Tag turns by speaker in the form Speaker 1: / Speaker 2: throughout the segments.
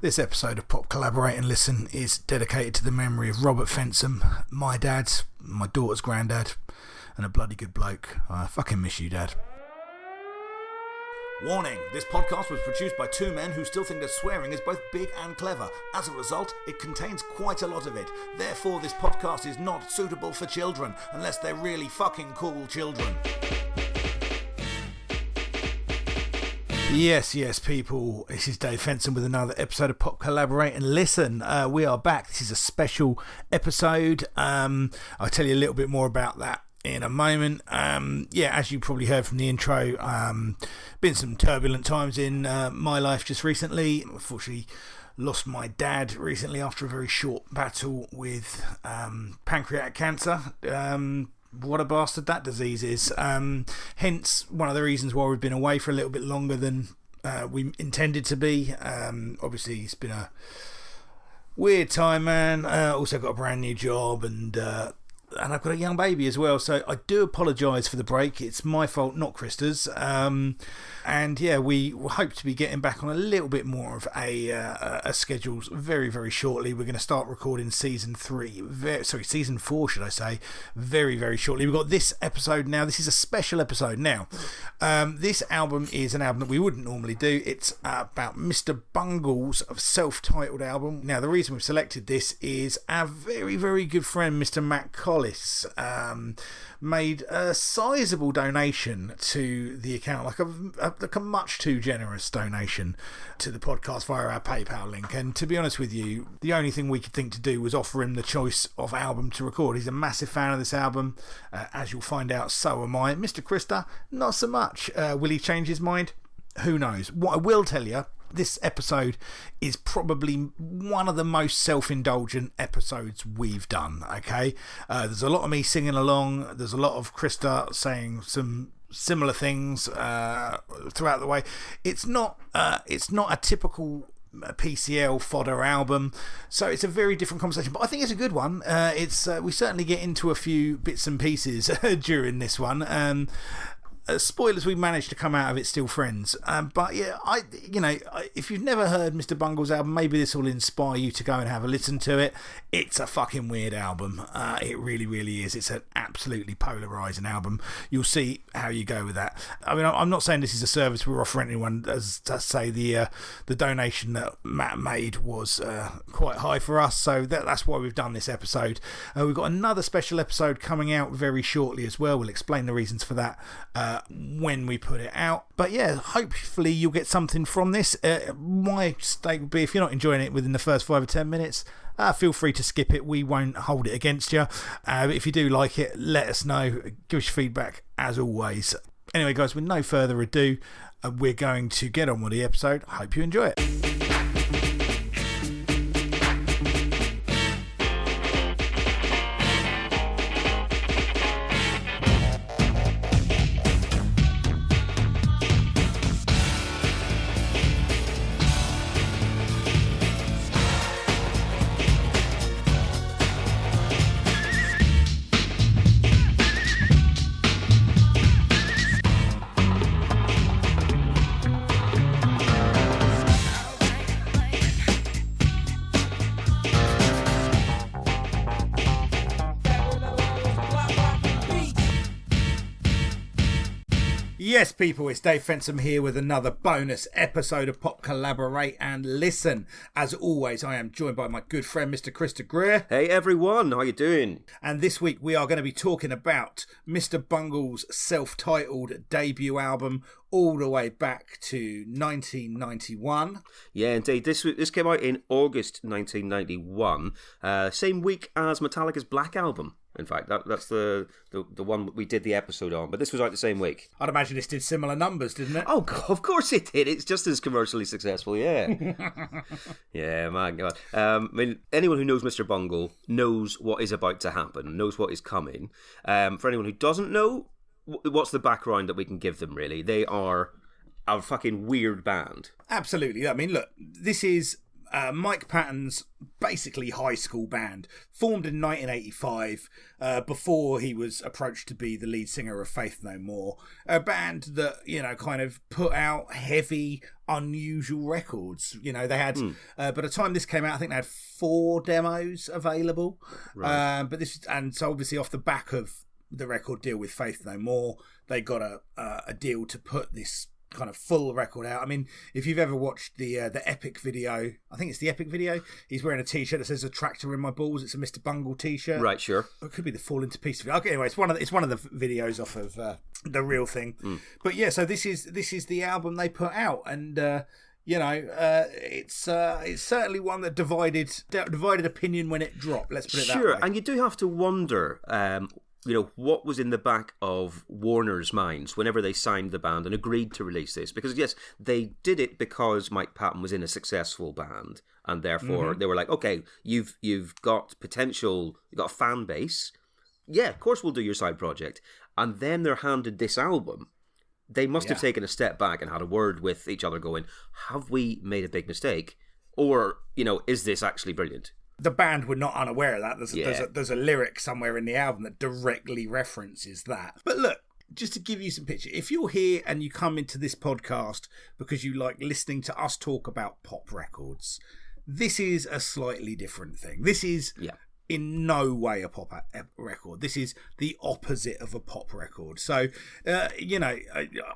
Speaker 1: This episode of Pop Collaborate and Listen is dedicated to the memory of Robert Fensom, my dad, my daughter's granddad, and a bloody good bloke. I fucking miss you, Dad. Warning, this podcast was produced by two men who still think that swearing is both big and clever. As a result, it contains quite a lot of it. Therefore, this podcast is not suitable for children, unless they're really fucking cool children. Yes, people. This is Dave Fenson with another episode of Pop Collaborate and Listen. We are back. This is a special episode. I'll tell you a little bit more about that in a moment. As you probably heard from the intro, been some turbulent times in my life just recently. Unfortunately, lost my dad recently after a very short battle with pancreatic cancer. What a bastard that disease is. Hence, one of the reasons why we've been away for a little bit longer than we intended to be. Obviously, it's been a weird time, man. Also got a brand new job, and I've got a young baby as well. So I do apologise for the break. It's my fault, not Krista's. We hope to be getting back on a little bit more of a schedule very, very shortly. We're going to start recording season 4, should I say, very, very shortly. We've got this episode now. This is a special episode now. This album is an album that we wouldn't normally do. It's about Mr. Bungle's self-titled album. Now, the reason we've selected this is our very, very good friend, Mr. Matt Collis, made a sizable donation to the account, like a much too generous donation to the podcast via our PayPal link. And to be honest with you, the only thing we could think to do was offer him the choice of album to record. He's a massive fan of this album. As you'll find out, so am I. Mr. Krista, not so much. Will he change his mind? Who knows? What I will tell you, this episode is probably one of the most self-indulgent episodes we've done, okay? There's a lot of me singing along. There's a lot of Krista saying some similar things throughout the way. It's not a typical PCL fodder album, so it's a very different conversation, but I think it's a good one. We certainly get into a few bits and pieces during this one. Spoilers, we managed to come out of it still friends. But yeah, if you've never heard Mr. Bungle's album, maybe this will inspire you to go and have a listen to it. It's a fucking weird album. It really, really is. It's an absolutely polarising album. You'll see how you go with that. I mean, I'm not saying this is a service we're offering anyone. As to say, the donation that Matt made was quite high for us, so that's why we've done this episode. We've got another special episode coming out very shortly as well. We'll explain the reasons for that when we put it out. But yeah, hopefully you'll get something from this. My stake would be, if you're not enjoying it within the first 5 or 10 minutes, feel free to skip it. We won't hold it against you. If you do like it, let us know. Give us your feedback as always. Anyway, guys, with no further ado, we're going to get on with the episode. I hope you enjoy it. Yes, people, it's Dave Fensom here with another bonus episode of Pop Collaborate and Listen. As always, I am joined by my good friend, Mr. Krista Greer.
Speaker 2: Hey, everyone. How you doing?
Speaker 1: And this week we are going to be talking about Mr. Bungle's self-titled debut album, all the way back to 1991.
Speaker 2: Yeah, indeed. This came out in August 1991, same week as Metallica's Black Album. In fact, that's the one we did the episode on, but this was out the same week.
Speaker 1: I'd imagine this did similar numbers, didn't it?
Speaker 2: Oh, God, of course it did. It's just as commercially successful, yeah. Yeah, my God. I mean, anyone who knows Mr. Bungle knows what is about to happen, knows what is coming. For anyone who doesn't know, what's the background that we can give them, really? They are a fucking weird band.
Speaker 1: Absolutely. I mean, look, this is Mike Patton's basically high school band, formed in 1985, before he was approached to be the lead singer of Faith No More. A band that, kind of put out heavy, unusual records. They had, by the time this came out, I think they had 4 demos available.
Speaker 2: Right.
Speaker 1: And so obviously off the back of the record deal with Faith No More, they got a deal to put this kind of full record out. I mean, if you've ever watched the Epic video, I think it's the Epic video, he's wearing a t-shirt that says "A Tractor in My Balls." It's a Mr. Bungle t-shirt.
Speaker 2: Right, sure.
Speaker 1: It could be the Fall Into Pieces video. Okay, anyway, it's one of the videos off of The Real Thing. But yeah, so this is the album they put out, and it's certainly one that divided opinion when it dropped. Let's put it that way.
Speaker 2: Sure, and you do have to wonder, what was in the back of Warner's minds whenever they signed the band and agreed to release this? Because, yes, they did it because Mike Patton was in a successful band, and therefore they were like, okay, you've got potential, you've got a fan base. Yeah, of course we'll do your side project. And then they're handed this album. They must have taken a step back and had a word with each other going, have we made a big mistake? Or, is this actually brilliant?
Speaker 1: The band were not unaware of that. There's a lyric somewhere in the album that directly references that. But look, just to give you some picture, if you're here and you come into this podcast because you like listening to us talk about pop records, this is a slightly different thing. This is in no way a pop record. This is the opposite of a pop record. So, I'm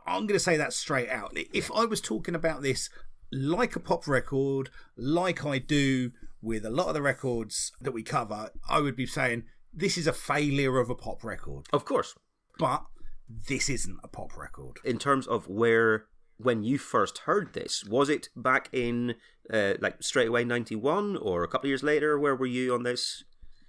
Speaker 1: going to say that straight out. If I was talking about this like a pop record, like I do with a lot of the records that we cover, I would be saying this is a failure of a pop record.
Speaker 2: Of course.
Speaker 1: But this isn't a pop record.
Speaker 2: In terms of when you first heard this, was it back in, straight away 91 or a couple of years later? Where were you on this?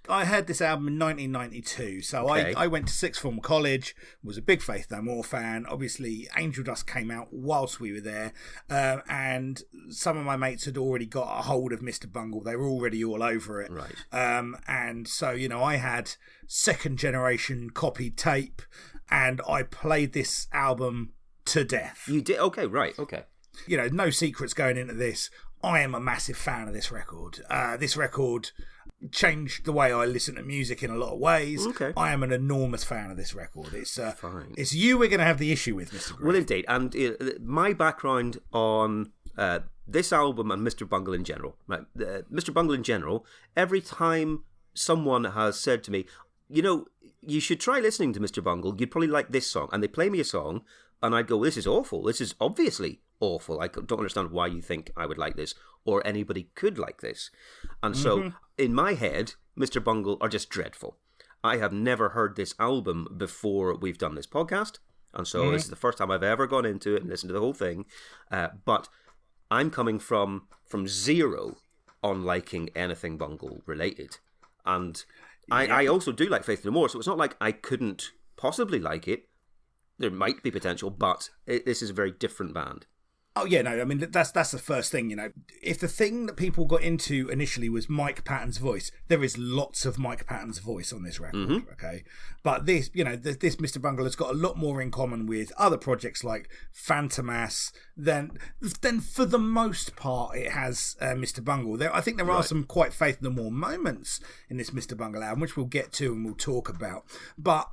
Speaker 1: I heard this album in 1992, so okay. I went to sixth form college, was a big Faith No More fan. Obviously, Angel Dust came out whilst we were there, and some of my mates had already got a hold of Mr. Bungle. They were already all over it.
Speaker 2: Right.
Speaker 1: And so, I had second generation copied tape, and I played this album to death.
Speaker 2: You did? Okay, right, okay.
Speaker 1: No secrets going into this. I am a massive fan of this record. This record changed the way I listen to music in a lot of ways.
Speaker 2: Okay.
Speaker 1: I am an enormous fan of this record.
Speaker 2: Fine.
Speaker 1: It's you we're going to have the issue with, Mr. Griff.
Speaker 2: Well, indeed. And my background on this album and Mr. Bungle in general, right? Mr. Bungle in general, every time someone has said to me, you should try listening to Mr. Bungle, you'd probably like this song. And they play me a song, and I'd go, this is awful. This is obviously awful. I don't understand why you think I would like this or anybody could like this. And so in my head, Mr. Bungle are just dreadful. I have never heard this album before we've done this podcast. And so this is the first time I've ever gone into it and listened to the whole thing. But I'm coming from zero on liking anything Bungle related. And I also do like Faith No More. So it's not like I couldn't possibly like it. There might be potential, but this is a very different band.
Speaker 1: Oh, yeah, no, I mean, that's the first thing, If the thing that people got into initially was Mike Patton's voice, there is lots of Mike Patton's voice on this record, okay? But this, this Mr. Bungle has got a lot more in common with other projects like Phantomas than for the most part it has Mr. Bungle. I think there are some quite Faith No More moments in this Mr. Bungle album, which we'll get to and we'll talk about. But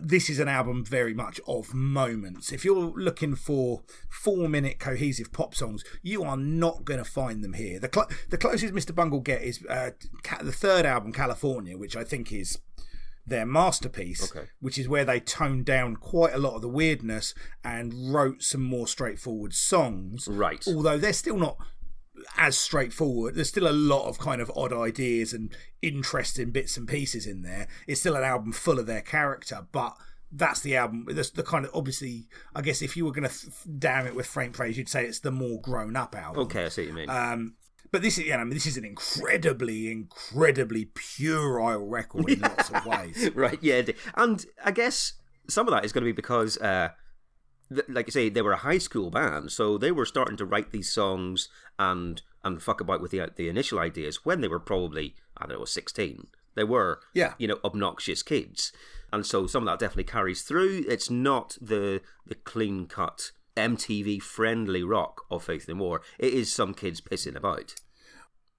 Speaker 1: this is an album very much of moments. If you're looking for 4-minute cohesive pop songs, you are not going to find them here. The closest Mr. Bungle get is the third album, California, which I think is their masterpiece, which is where they toned down quite a lot of the weirdness and wrote some more straightforward songs.
Speaker 2: Right.
Speaker 1: Although they're still not as straightforward. There's still a lot of kind of odd ideas and interesting bits and pieces in there. It's still an album full of their character, but that's the album. That's the kind of, obviously, I guess if you were going to damn it with faint praise, you'd say it's the more grown up album.
Speaker 2: Okay, I see what you mean.
Speaker 1: But this is, this is an incredibly puerile record in lots of ways.
Speaker 2: Right, yeah. And I guess some of that is going to be because, like you say, they were a high school band, so they were starting to write these songs and fuck about with the initial ideas when they were probably, 16. They were, obnoxious kids. And so some of that definitely carries through. It's not the clean-cut, MTV-friendly rock of Faith No More. It is some kids pissing about.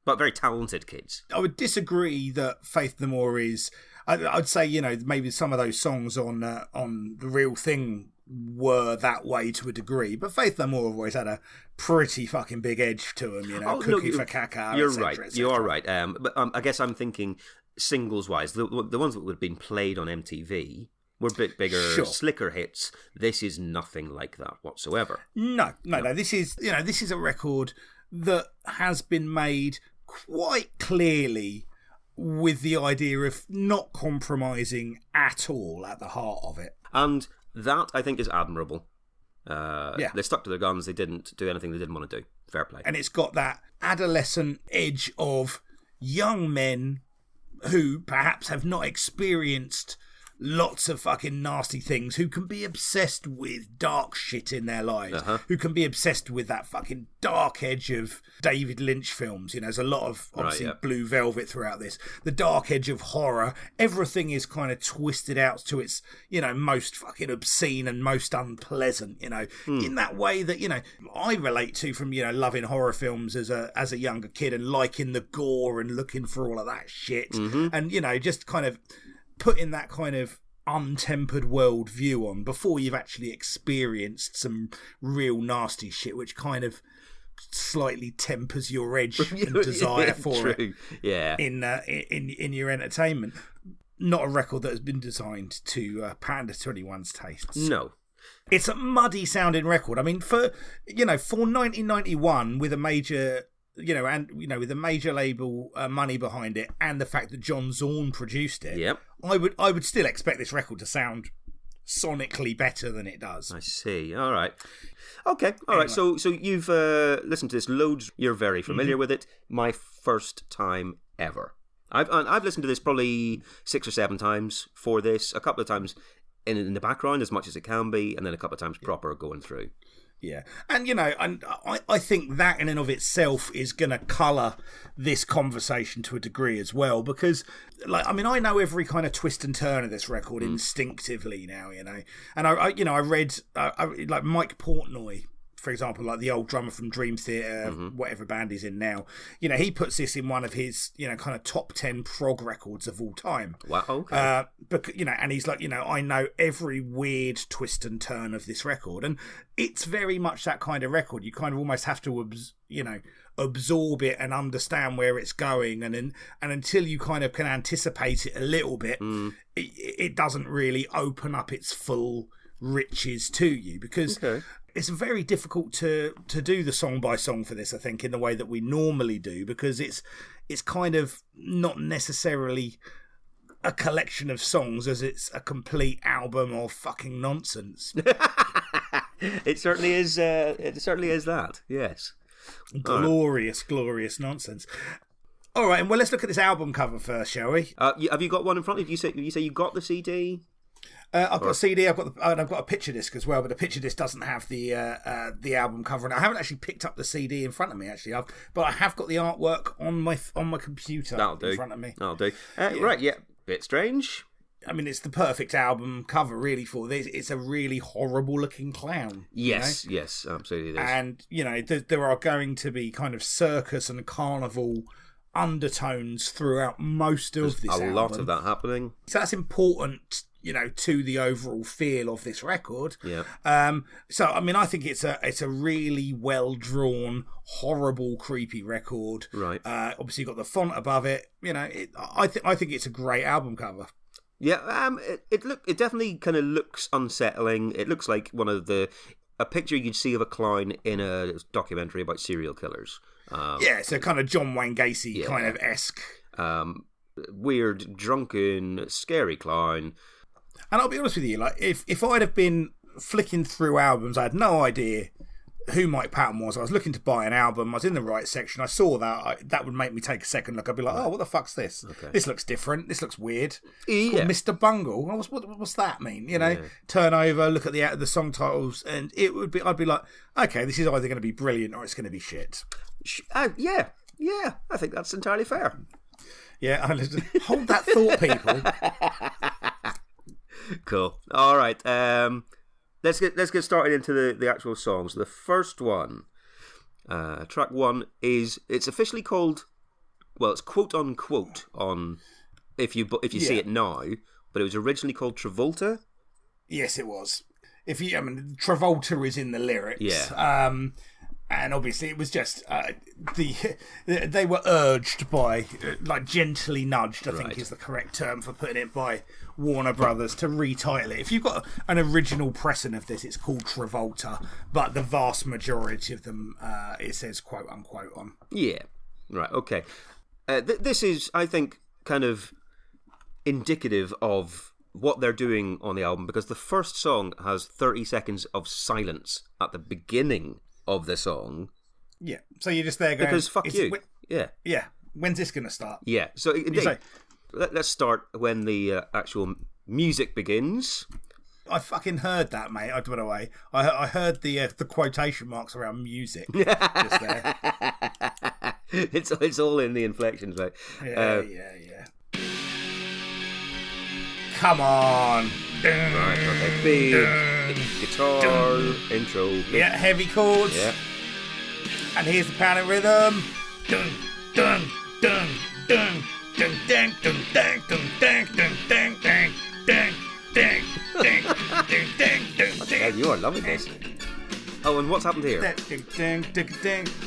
Speaker 2: but very talented kids.
Speaker 1: I would disagree that Faith No More is. I'd say, you know, maybe some of those songs on The Real Thing were that way to a degree, but Faith No More have always had a pretty fucking big edge to them, you know. Cookie for Caca.
Speaker 2: You're
Speaker 1: cetera,
Speaker 2: right.
Speaker 1: et cetera.
Speaker 2: You are right. But I guess I'm thinking singles wise, the ones that would have been played on MTV were a bit bigger, slicker hits. This is nothing like that whatsoever. No.
Speaker 1: This is a record that has been made quite clearly with the idea of not compromising at all at the heart of it.
Speaker 2: And that, I think, is admirable. They stuck to their guns. They didn't do anything they didn't want to do. Fair play.
Speaker 1: And it's got that adolescent edge of young men who perhaps have not experienced lots of fucking nasty things, who can be obsessed with dark shit in their lives, who can be obsessed with that fucking dark edge of David Lynch films. You know, there's a lot of, obviously, Blue Velvet throughout this. The dark edge of horror. Everything is kind of twisted out to its, you know, most fucking obscene and most unpleasant, you know, in that way that, you know, I relate to from, you know, loving horror films as a younger kid and liking the gore and looking for all of that shit. And, you know, just kind of putting that kind of untempered world view on before you've actually experienced some real nasty shit, which kind of slightly tempers your edge and desire for it.
Speaker 2: Yeah.
Speaker 1: In your entertainment. Not a record that has been designed to pander to anyone's tastes.
Speaker 2: No.
Speaker 1: It's a muddy sounding record. I mean, for 1991 with a major, with a major label money behind it, and the fact that John Zorn produced it, I would still expect this record to sound sonically better than it does.
Speaker 2: I see. All right. Okay. All right. So you've listened to this loads. You're very familiar with it. My first time ever. I've listened to this probably 6 or 7 times for this. A couple of times in the background, as much as it can be, and then a couple of times proper going through.
Speaker 1: Yeah, and I think that in and of itself is going to colour this conversation to a degree as well, because, I know every kind of twist and turn of this record instinctively now, and I read like Mike Portnoy, for example, like the old drummer from Dream Theater, whatever band he's in now, he puts this in one of his, kind of top 10 prog records of all time.
Speaker 2: Wow, okay.
Speaker 1: And he's like, I know every weird twist and turn of this record. And it's very much that kind of record. You kind of almost have to, absorb it and understand where it's going. And until you kind of can anticipate it a little bit, it doesn't really open up its full riches to you, because it's very difficult to do the song by song for this, I think, in the way that we normally do, because it's kind of not necessarily a collection of songs as it's a complete album of fucking nonsense.
Speaker 2: It certainly is. It certainly is that. Yes,
Speaker 1: glorious nonsense. All right, well, let's look at this album cover first, shall we?
Speaker 2: Have you got one in front of you? You say you got the CD?
Speaker 1: I've got a CD. I've got a picture disc as well, but the picture disc doesn't have the album cover. And I haven't actually picked up the CD in front of me, actually. But I have got the artwork on my computer in front of me.
Speaker 2: That'll do. Right, yeah, bit strange.
Speaker 1: I mean, it's the perfect album cover, really, for this. It's a really horrible looking clown.
Speaker 2: Yes, yes, absolutely. It is.
Speaker 1: And there are going to be kind of circus and carnival undertones throughout most of this album.
Speaker 2: A lot of that happening.
Speaker 1: So that's important, to the overall feel of this record.
Speaker 2: Yeah.
Speaker 1: So I think it's a really well drawn, horrible, creepy record.
Speaker 2: Right.
Speaker 1: Obviously, you've got the font above it. I think it's a great album cover.
Speaker 2: Yeah. It definitely kind of looks unsettling. It looks like a picture you'd see of a clown in a documentary about serial killers.
Speaker 1: So kind of John Wayne Gacy kind of esque.
Speaker 2: Weird, drunken, scary clown.
Speaker 1: And I'll be honest with you, like if I'd have been flicking through albums, I had no idea who Mike Patton was. I was looking to buy an album. I was in the right section. I saw that. That would make me take a second look. I'd be like, oh, what the fuck's this? Okay. This looks different. This looks weird.
Speaker 2: Yeah.
Speaker 1: Mr. Bungle. What's that mean? Turn over, look at the song titles, and I'd be like, okay, this is either going to be brilliant or it's going to be shit.
Speaker 2: Yeah. I think that's entirely fair.
Speaker 1: Yeah, hold that thought, people.
Speaker 2: Cool. All right. Let's get started into the actual songs. The first one, track 1, it's officially called well, it's quote unquote on if you see it now, but it was originally called Travolta.
Speaker 1: Yes, it was. Travolta is in the lyrics.
Speaker 2: Yeah.
Speaker 1: And obviously it was just they were urged by, like gently nudged, I think is the correct term for putting it, by Warner Brothers to retitle it. If you've got an original pressing of this, it's called Travolta, but the vast majority of them it says quote unquote on.
Speaker 2: Yeah, right, okay. This is, I think, kind of indicative of what they're doing on the album, because the first song has 30 seconds of silence at the beginning of the song.
Speaker 1: Yeah, so you're just there going,
Speaker 2: because fuck you.
Speaker 1: Yeah, when's this going to start?
Speaker 2: Yeah, so indeed, let's start when the actual music begins.
Speaker 1: I fucking heard that, mate. I don't know why. I heard the quotation marks around music just there.
Speaker 2: It's all in the inflections, mate.
Speaker 1: Yeah. Come on.
Speaker 2: Right, okay. Big guitar intro.
Speaker 1: Yeah, heavy chords.
Speaker 2: Yeah.
Speaker 1: And here's the pounding rhythm. Dun dun dun dun dun dun dun dun dun dun dun dun dun dun dun dun dun.
Speaker 2: You are loving this. Oh, and what's happened here?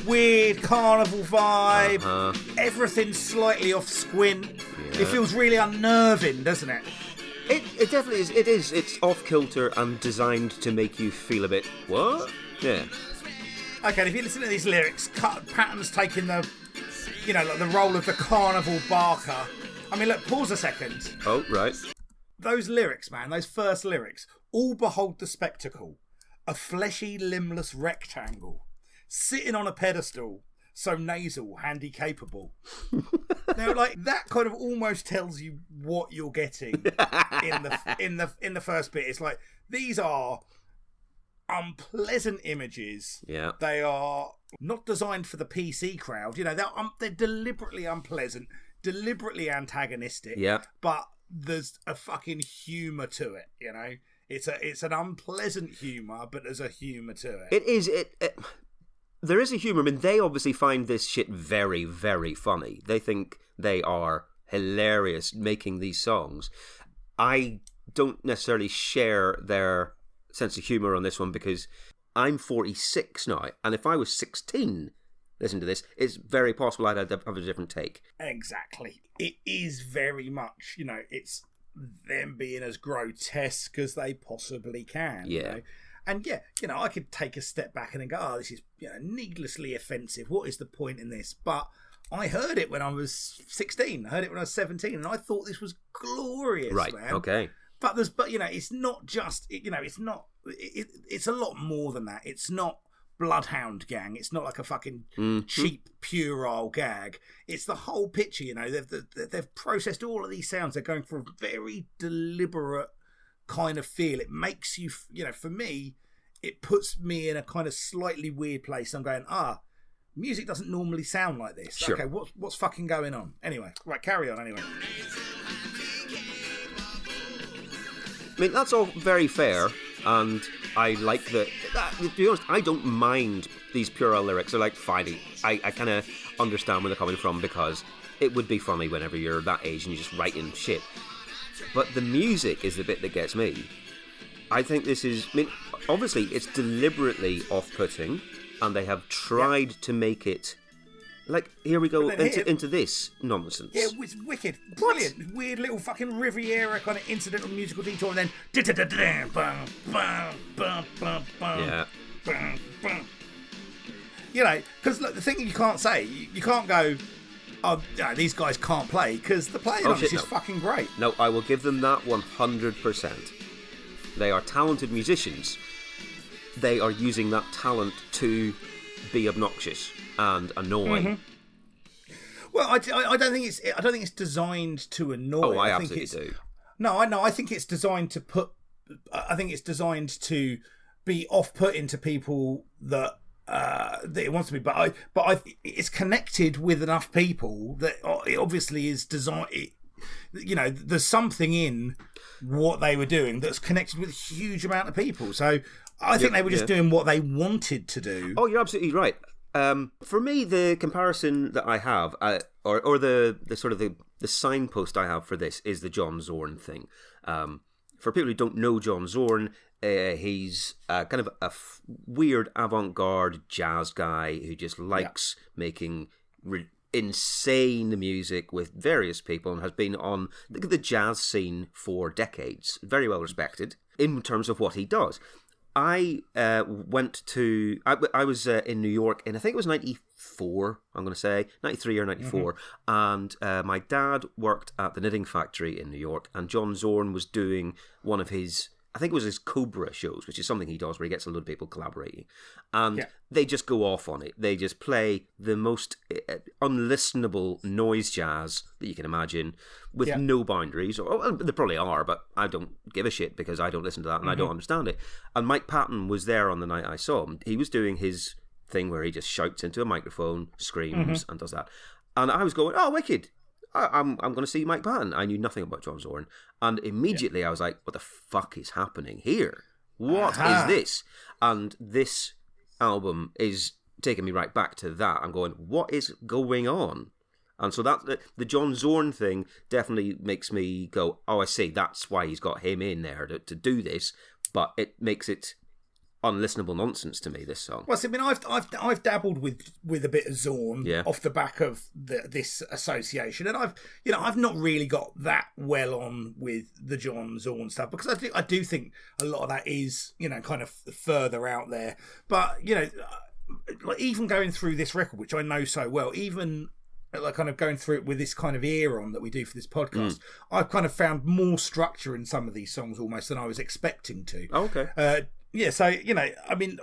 Speaker 1: Weird carnival vibe. Everything's slightly off squint. Yeah. It feels really unnerving, doesn't it?
Speaker 2: It definitely is. It is. It's off kilter and designed to make you feel a bit what? Yeah.
Speaker 1: Okay, and if you listen to these lyrics, Patton's taking the, like the role of the carnival barker. I mean, look, pause a second.
Speaker 2: Oh, right.
Speaker 1: Those lyrics, man, those first lyrics. All behold the spectacle. A fleshy, limbless rectangle. Sitting on a pedestal. So nasal, handy capable. Now, like, that kind of almost tells you what you're getting in the first bit. It's like, these are unpleasant images.
Speaker 2: Yeah.
Speaker 1: They are not designed for the PC crowd. They're deliberately unpleasant, deliberately antagonistic.
Speaker 2: Yeah.
Speaker 1: But there's a fucking humour to it, It's an unpleasant humour, but there's a humour to it.
Speaker 2: It is. There is a humour. I mean, they obviously find this shit very, very funny. They think they are hilarious making these songs. I don't necessarily share their sense of humour on this one, because I'm 46 now, and if I was 16 listening to this, it's very possible I'd have a different take.
Speaker 1: Exactly. It is very much, it's them being as grotesque as they possibly can.
Speaker 2: Yeah.
Speaker 1: And I could take a step back and go, this is needlessly offensive. What is the point in this? But I heard it when I was 16. I heard it when I was 17, and I thought this was glorious.
Speaker 2: Right.
Speaker 1: Man.
Speaker 2: Okay.
Speaker 1: But it's not just it's a lot more than that. It's not Bloodhound Gang. It's not like a fucking cheap puerile gag. It's the whole picture. They've processed all of these sounds. They're going for a very deliberate kind of feel. It makes you, for me, it puts me in a kind of slightly weird place. I'm going, music doesn't normally sound like this.
Speaker 2: Sure.
Speaker 1: Okay, what's fucking going on? Anyway, right, carry on anyway.
Speaker 2: I mean, that's all very fair, and I like that. To be honest, I don't mind these puerile lyrics. They're like, fine, I kind of understand where they're coming from, because it would be funny whenever you're that age and you're just writing shit. But the music is the bit that gets me. I think this is... I mean, obviously, it's deliberately off-putting, and they have tried to make it... Like, here we go into this nonsense.
Speaker 1: Yeah, it's wicked. Brilliant. What? Weird little fucking Riviera kind of incidental musical detour, and then...
Speaker 2: Yeah.
Speaker 1: Because the thing you can't say, you can't go... these guys can't play, because the playing on this is fucking great.
Speaker 2: No, I will give them that 100%. They are talented musicians. They are using that talent to be obnoxious and annoying.
Speaker 1: Mm-hmm. Well, I don't think it's designed to annoy.
Speaker 2: Oh, I absolutely do.
Speaker 1: No, I think it's designed to put. I think it's designed to be off-putting to people that it wants to be, but it's connected with enough people that it obviously is designed. There's something in what they were doing that's connected with a huge amount of people. So I think they were just doing what they wanted to do.
Speaker 2: Oh, you're absolutely right. For me, the comparison that I have, or the sort of the signpost I have for this is the John Zorn thing. For people who don't know John Zorn, he's kind of a weird avant-garde jazz guy who just likes making insane music with various people and has been on the jazz scene for decades. Very well respected in terms of what he does. I was in New York in, I think it was 94, I'm going to say, 93 or 94, and my dad worked at the Knitting Factory in New York, and John Zorn was doing one of his, I think it was his Cobra shows, which is something he does where he gets a load of people collaborating, and they just go off on it. They just play the most unlistenable noise jazz that you can imagine, with no boundaries. Or there probably are, but I don't give a shit because I don't listen to that and I don't understand it. And Mike Patton was there on the night I saw him. He was doing his thing where he just shouts into a microphone, screams, and does that. And I was going, oh, wicked. I'm going to see Mike Patton. I knew nothing about John Zorn. And immediately I was like, what the fuck is happening here? What is this? And this album is taking me right back to that. I'm going, what is going on? And so that the John Zorn thing definitely makes me go, oh, I see. That's why he's got him in there to do this. But it makes it unlistenable nonsense to me, this song.
Speaker 1: Well, I mean, I've dabbled with a bit of Zorn off the back of this association, and I've not really got that well on with the John Zorn stuff, because I do think a lot of that is, kind of further out there. But like, even going through this record, which I know so well, even like kind of going through it with this kind of ear on that we do for this podcast, I've kind of found more structure in some of these songs almost than I was expecting to.
Speaker 2: Oh, okay.
Speaker 1: Yeah, so I mean,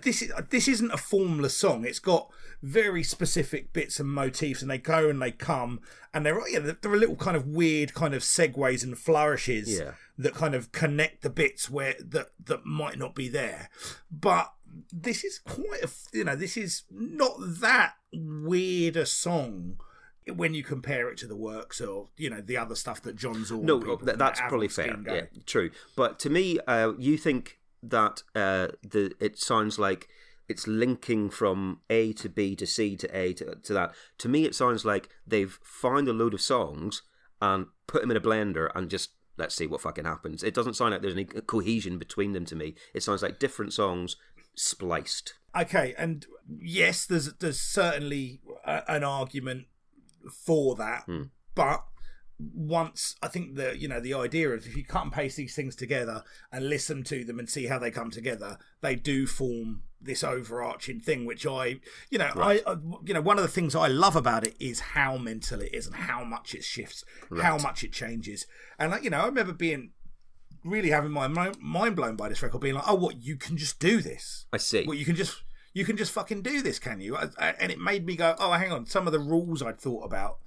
Speaker 1: this isn't a formless song. It's got very specific bits and motifs, and they go and they come, and there are little kind of weird kind of segues and flourishes that kind of connect the bits where that might not be there. But this is quite this is not that weird a song when you compare it to the works or the other stuff that John Zorn.
Speaker 2: No, that's probably fair. Yeah, true. But to me, you think that it sounds like it's linking from A to B to C to A to that. To me, it sounds like they've found a load of songs and put them in a blender and just let's see what fucking happens. It doesn't sound like there's any cohesion between them to me. It sounds like different songs spliced.
Speaker 1: Okay, and yes, there's certainly an argument for that, but once I think the idea is if you cut and paste these things together and listen to them and see how they come together, they do form this overarching thing, which I one of the things I love about it is how mental it is and how much it shifts, how much it changes. And I remember really having my mind blown by this record, being like, oh, what, you can just do this?
Speaker 2: I see.
Speaker 1: Well, you can just fucking do this, can you? And it made me go, oh, hang on, some of the rules I'd thought about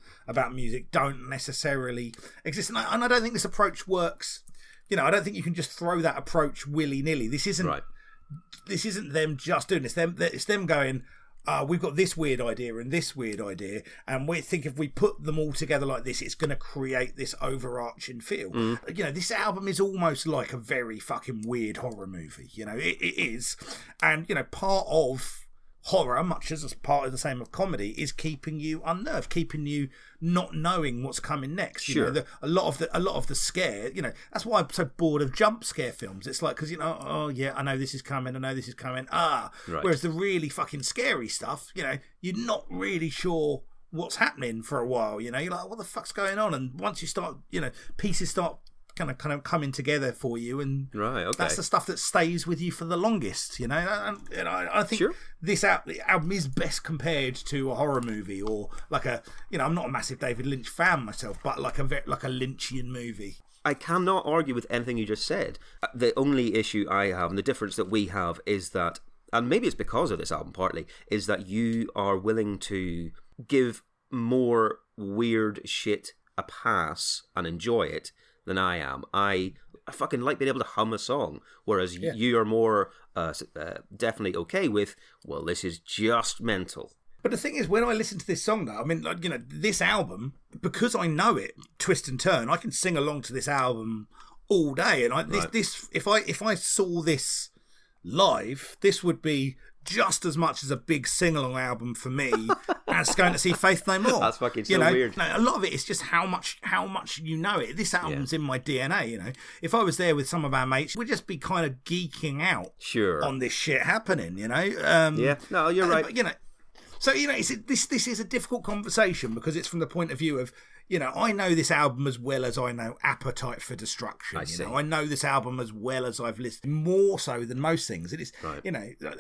Speaker 1: music don't necessarily exist. And I don't think this approach works. I don't think you can just throw that approach willy-nilly. This isn't them just doing this. It's them going, we've got this weird idea and this weird idea, and we think if we put them all together like this, it's going to create this overarching feel. This album is almost like a very fucking weird horror movie. It is. And, part of horror, much as a part of the same of comedy, is keeping you unnerved, keeping you not knowing what's coming next.
Speaker 2: Sure.
Speaker 1: A lot of the scare. That's why I'm so bored of jump scare films. It's like, because oh yeah, I know this is coming. Right. Whereas the really fucking scary stuff, you're not really sure what's happening for a while. You're like, what the fuck's going on? And once you start, pieces start kind of coming together for you, and
Speaker 2: right, okay,
Speaker 1: that's the stuff that stays with you for the longest. And I think this album is best compared to a horror movie, or like I'm not a massive David Lynch fan myself, but like a Lynchian movie.
Speaker 2: I cannot argue with anything you just said. The only issue I have, and the difference that we have, is that, and maybe it's because of this album partly, is that you are willing to give more weird shit a pass and enjoy it than I am. I fucking like being able to hum a song, whereas you are more definitely okay with, well, this is just mental.
Speaker 1: But the thing is, when I listen to this song, though, I mean, this album, because I know it twist and turn, I can sing along to this album all day. And this if I saw this live, this would be just as much as a big sing-along album for me as going to see Faith No More.
Speaker 2: That's fucking so weird.
Speaker 1: No, a lot of it is just how much you know it. This album's in my DNA, If I was there with some of our mates, we'd just be kind of geeking out on this shit happening,
Speaker 2: Yeah, no, you're right.
Speaker 1: But, so, this is a difficult conversation because it's from the point of view of, I know this album as well as I know Appetite for Destruction. I know this album as well as I've listened, more so than most things. It is,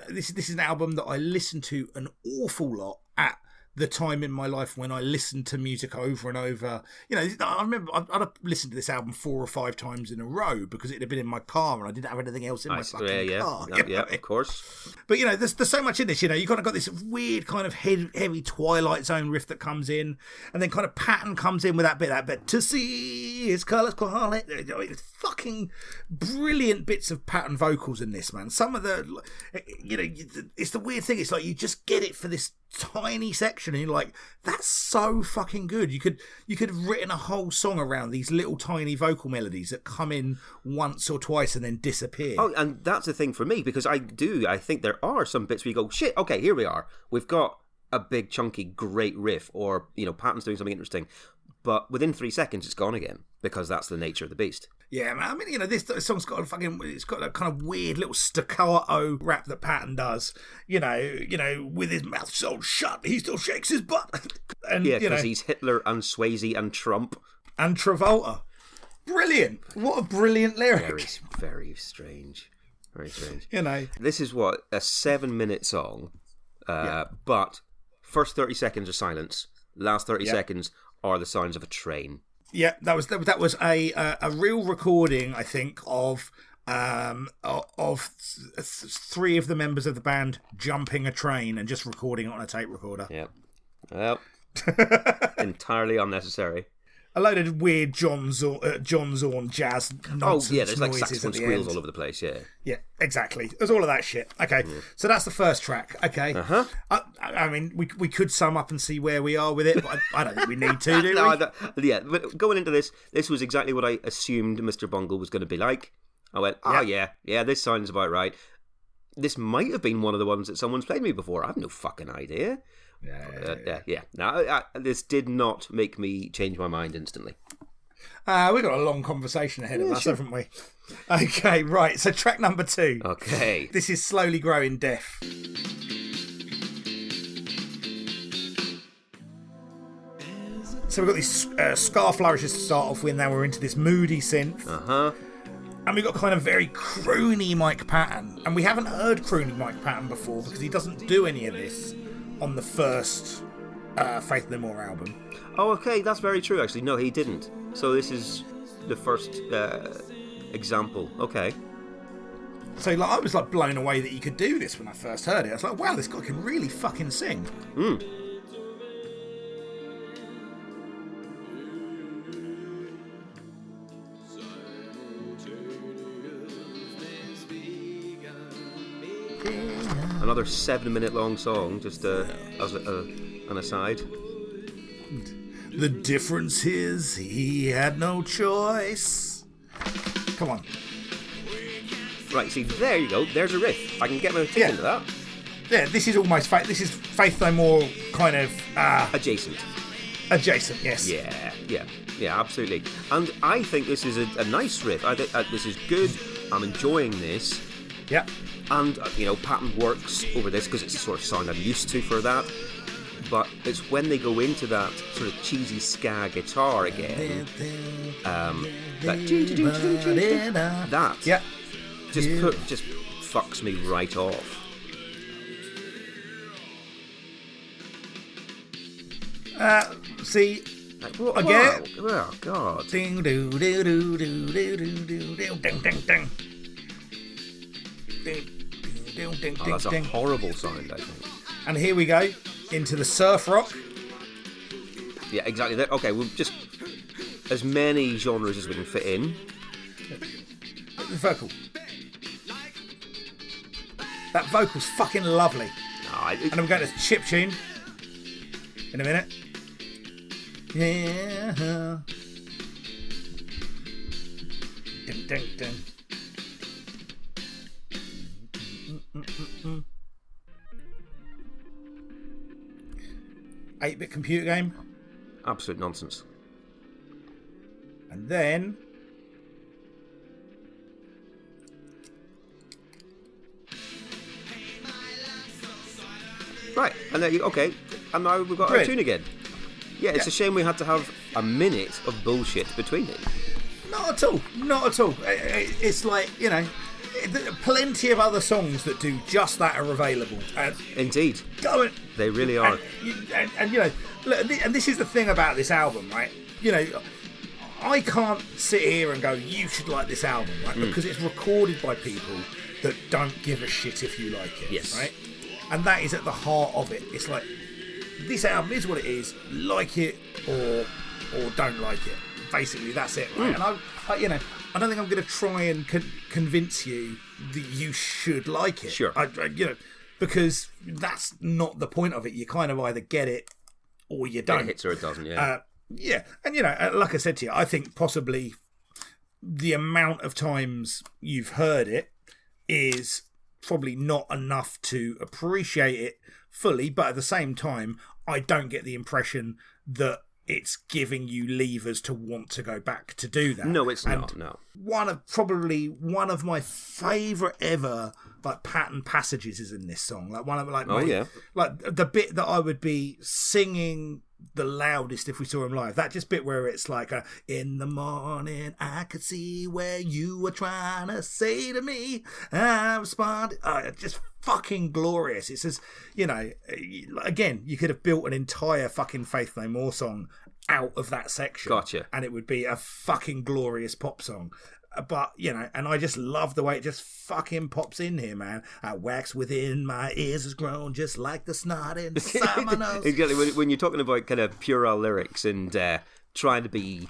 Speaker 1: this is an album that I listen to an awful lot at the time in my life when I listened to music over and over. I remember I'd have listened to this album 4 or 5 times in a row because it had been in my car and I didn't have anything else in my fucking car.
Speaker 2: Yeah, of course.
Speaker 1: But, there's so much in this, you kind of got this weird kind of heavy Twilight Zone riff that comes in, and then kind of Patton comes in with that bit, to see his colours call it. It's fucking brilliant bits of Patton vocals in this, man. Some of the, it's the weird thing. It's like you just get it for this tiny section and you're like, that's so fucking good. You could have written a whole song around these little tiny vocal melodies that come in once or twice and then disappear.
Speaker 2: Oh, and that's the thing for me, because I think there are some bits where you go, shit, okay, here we are, we've got a big chunky great riff, or Patton's doing something interesting, but within 3 seconds it's gone again, because that's the nature of the beast.
Speaker 1: Yeah, man. I mean, this song's got it's got a kind of weird little staccato rap that Patton does. With his mouth so shut, he still shakes his butt. And
Speaker 2: because he's Hitler and Swayze and Trump
Speaker 1: and Travolta. Brilliant! What a brilliant lyric.
Speaker 2: Very, very strange. Very strange.
Speaker 1: This
Speaker 2: is what, a 7-minute song, but first 30 seconds are silence. Last 30 seconds are the sounds of a train.
Speaker 1: Yeah, that was a real recording, I think, of 3 of the members of the band jumping a train and just recording it on a tape recorder.
Speaker 2: Yeah, well, entirely unnecessary.
Speaker 1: A load of weird John Zorn jazz nonsense.
Speaker 2: Oh yeah, there's like
Speaker 1: saxophone
Speaker 2: squeals all over the place.
Speaker 1: Yeah, exactly. There's all of that shit. Okay, so that's the first track. Okay, I mean, we could sum up and see where we are with it, but I don't think we need to, do we?
Speaker 2: Yeah, but going into this was exactly what I assumed Mr. Bungle was going to be like. I went, yeah, this sounds about right. This might have been one of the ones that someone's played me before. I have no fucking idea. Yeah. No, this did not make me change my mind instantly.
Speaker 1: We've got a long conversation ahead of us, haven't we? Okay, right. So track number 2.
Speaker 2: Okay.
Speaker 1: This is Slowly Growing Deaf. So we've got these scar flourishes to start off with. Now we're into this moody synth. And we've got kind of very croony Mike Patton. And we haven't heard croony Mike Patton before because he doesn't do any of this on the first Faith No More album.
Speaker 2: Oh, okay, that's very true, actually. No, he didn't. So this is the first example. Okay.
Speaker 1: So I was blown away that he could do this when I first heard it. I was like, wow, this guy can really fucking sing.
Speaker 2: Another 7-minute long song, just as an aside.
Speaker 1: The difference is he had no choice. Come on.
Speaker 2: Right, see, there you go. There's a riff. I can get my teeth into that.
Speaker 1: Yeah, this is almost this is Faith No More kind of
Speaker 2: adjacent.
Speaker 1: Adjacent, yes.
Speaker 2: Yeah, absolutely. And I think this is a nice riff. I think this is good. I'm enjoying this.
Speaker 1: Yeah.
Speaker 2: And, Patton works over this because it's the sort of sound I'm used to for that. But it's when they go into that sort of cheesy ska guitar again, that just fucks me right off.
Speaker 1: See,
Speaker 2: again. Oh God!
Speaker 1: Ding doo doo doo doo doo doo ding ding ding.
Speaker 2: That's a horrible sound, I think.
Speaker 1: And here we go into the surf rock.
Speaker 2: Yeah, exactly. Okay, we'll just as many genres as we can fit in.
Speaker 1: The vocal. That vocal's fucking lovely. And I'm going to chip tune in a minute. Yeah. Ding, ding, ding. 8-bit computer game.
Speaker 2: Absolute nonsense.
Speaker 1: And then...
Speaker 2: Right, and there you okay. And now we've got our tune again. Yeah, it's a shame we had to have a minute of bullshit between it.
Speaker 1: Not at all. Not at all. It's like, you know, plenty of other songs that do just that are available.
Speaker 2: Indeed.
Speaker 1: Go and,
Speaker 2: they really are.
Speaker 1: And you know, look, and this is the thing about this album, right? You know, I can't sit here and go, you should like this album, right? Because it's recorded by people that don't give a shit if you like it.
Speaker 2: Yes.
Speaker 1: Right? And that is at the heart of it. It's like, this album is what it is. Like it or don't like it. Basically, that's it. Right? And I, you know, I don't think I'm going to try and convince you that you should like it.
Speaker 2: Sure.
Speaker 1: You know, because that's not the point of it. You kind of either get it or you don't.
Speaker 2: It hits or it doesn't. Yeah.
Speaker 1: Yeah, and you know, like I said to you, I think possibly the amount of times you've heard it is probably not enough to appreciate it fully, but at the same time, I don't get the impression that it's giving you levers to want to go back to do that.
Speaker 2: No, it's not. No.
Speaker 1: One of my favourite ever like pattern passages is in this song. Like one of like the bit that I would be singing the loudest if we saw him live. That just bit where it's like in the morning I could see where you were trying to say to me. I responded. Just fucking glorious. It's as, you know, again, you could have built an entire fucking Faith No More song out of that section.
Speaker 2: Gotcha.
Speaker 1: And it would be a fucking glorious pop song. But, you know, and I just love the way it just fucking pops in here, man. Wax within my ears has grown just like the snot inside my nose.
Speaker 2: Exactly. When you're talking about kind of puerile lyrics and trying to be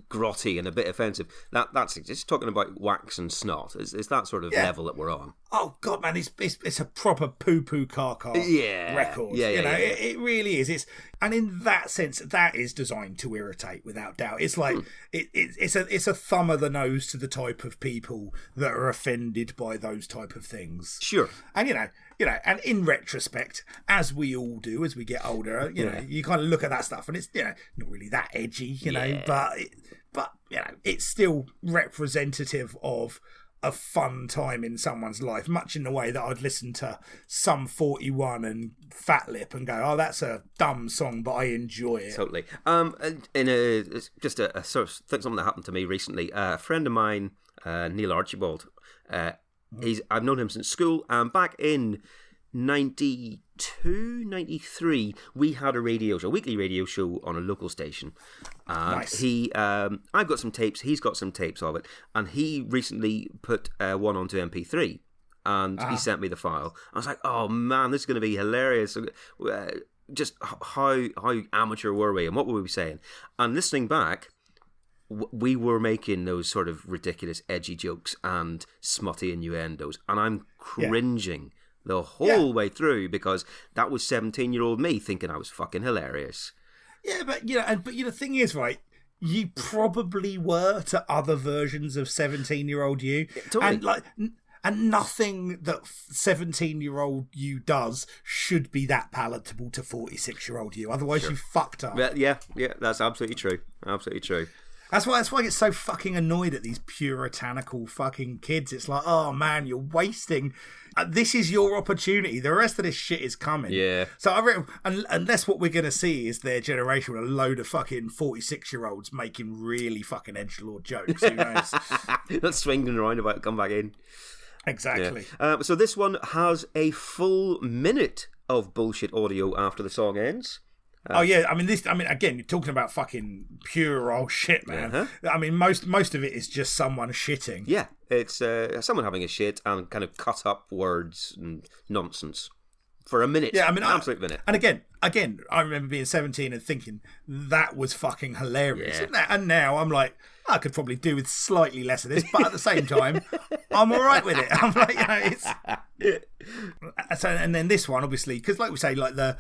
Speaker 2: grotty and a bit offensive, that's just talking about wax and snot. It's that sort of level that we're on.
Speaker 1: Oh God, man, it's a proper poo-poo car record.
Speaker 2: Yeah,
Speaker 1: you know, it really is. And in that sense, that is designed to irritate, without doubt. It's like it's a thumb of the nose to the type of people that are offended by those type of things.
Speaker 2: Sure.
Speaker 1: And you know, and in retrospect, as we all do as we get older, you know, you kind of look at that stuff and it's, you know, not really that edgy, you know, but you know, it's still representative of a fun time in someone's life, much in the way that I'd listen to Sum 41 and Fat Lip and go, oh, that's a dumb song, but I enjoy it.
Speaker 2: Totally. In just a sort of something that happened to me recently, a friend of mine, Neil Archibald, I've known him since school, and back in 92, 93, we had a weekly radio show on a local station.
Speaker 1: Nice.
Speaker 2: I've got some tapes, he's got some tapes of it, and he recently put one onto MP3, and he sent me the file. I was like, oh man, this is going to be hilarious. Just how amateur were we, and what were we saying? And listening back, we were making those sort of ridiculous edgy jokes and smutty innuendos, and I'm cringing the whole way through because that was 17-year-old me thinking I was fucking hilarious.
Speaker 1: Yeah, but you know, the thing is, right, you probably were to other versions of 17-year-old you,
Speaker 2: totally.
Speaker 1: and nothing that 17-year-old you does should be that palatable to 46-year-old you. Otherwise, you fucked up.
Speaker 2: Yeah, that's absolutely true. Absolutely true.
Speaker 1: That's why I get so fucking annoyed at these puritanical fucking kids. It's like, oh man, you're wasting. This is your opportunity. The rest of this shit is coming.
Speaker 2: Yeah.
Speaker 1: So I reckon, unless what we're going to see is their generation with a load of fucking 46-year-olds making really fucking edgelord jokes. Who knows?
Speaker 2: That's swinging around about to come back in.
Speaker 1: Exactly.
Speaker 2: Yeah. So this one has a full minute of bullshit audio after the song ends.
Speaker 1: Again, you're talking about fucking pure old shit, man. I mean, most of it is just someone shitting.
Speaker 2: Yeah, it's someone having a shit and kind of cut up words and nonsense for a minute.
Speaker 1: Yeah, I mean,
Speaker 2: absolute minute.
Speaker 1: And again, I remember being 17 and thinking that was fucking hilarious.
Speaker 2: Yeah.
Speaker 1: And now I'm like, I could probably do with slightly less of this, but at the same time, I'm all right with it. I'm like, you know, it's. So, and then this one, obviously, because like we say, like the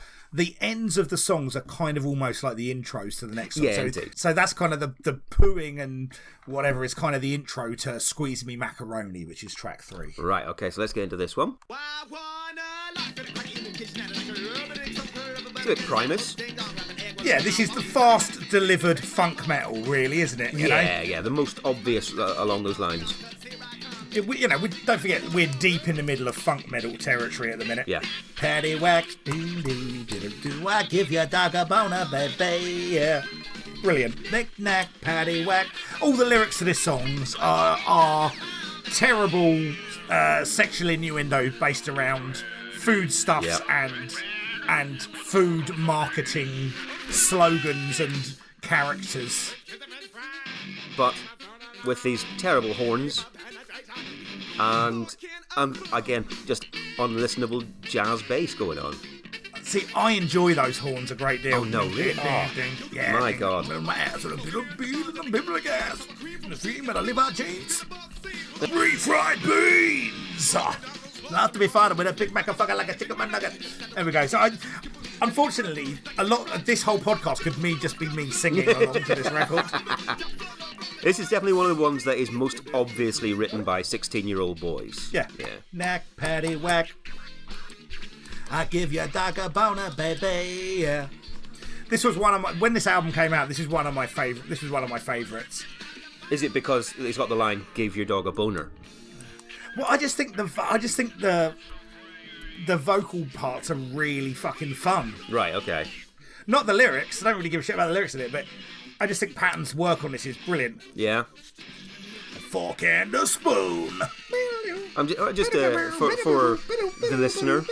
Speaker 1: ends of the songs are kind of almost like the intros to the next song.
Speaker 2: Yeah,
Speaker 1: so that's kind of the pooing and whatever is kind of the intro to Squeeze Me Macaroni, which is track 3.
Speaker 2: Right. Okay. So let's get into this one. It's a bit Primus.
Speaker 1: Yeah, this is the fast delivered funk metal, really, isn't it? You know?
Speaker 2: Yeah, the most obvious along those lines.
Speaker 1: Don't forget, we're deep in the middle of funk metal territory at the minute.
Speaker 2: Yeah.
Speaker 1: Paddy whack, do I give your dog a boner, baby? Yeah. Brilliant. Knick knack, paddy whack. All the lyrics to this songs are terrible sexual innuendo based around foodstuffs and food marketing slogans and characters.
Speaker 2: But with these terrible horns and again, just unlistenable jazz bass going on.
Speaker 1: See, I enjoy those horns a great deal.
Speaker 2: Oh no, really?
Speaker 1: Yeah,
Speaker 2: my God.
Speaker 1: My ass with a bit of bean and a bit of gas. The stream and I live out jeans. Refried beans. Not to be fired with a big motherfucker like a chicken nugget. There we go. So, unfortunately, a lot of this whole podcast could just be me singing along to this record.
Speaker 2: This is definitely one of the ones that is most obviously written by 16-year-old boys.
Speaker 1: Yeah. Knack, paddy, whack. I give you a dog a boner, baby. Yeah. This was when this album came out. This was one of my favourites.
Speaker 2: Is it because it's got the line "Give your dog a boner"?
Speaker 1: Well, I just think the vocal parts are really fucking fun.
Speaker 2: Right. Okay.
Speaker 1: Not the lyrics. I don't really give a shit about the lyrics of it, but I just think Patton's work on this is brilliant.
Speaker 2: Yeah.
Speaker 1: A fork and a spoon.
Speaker 2: I'm just for the listener.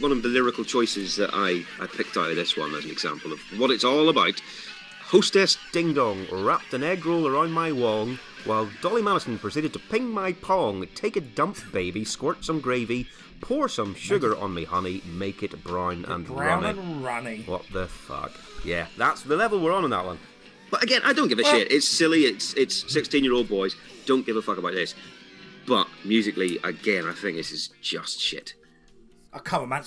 Speaker 2: One of the lyrical choices that I picked out of this one as an example of what it's all about. Hostess Ding Dong wrapped an egg roll around my wong while Dolly Madison proceeded to ping my pong. Take a dump, baby, squirt some gravy, pour some sugar on me, honey, make it brown and runny. What the fuck? Yeah, that's the level we're on that one.
Speaker 3: But again, I don't give a shit. It's silly. It's 16-year-old boys. Don't give a fuck about this. But musically, again, I think this is just shit.
Speaker 1: Oh, come on, man.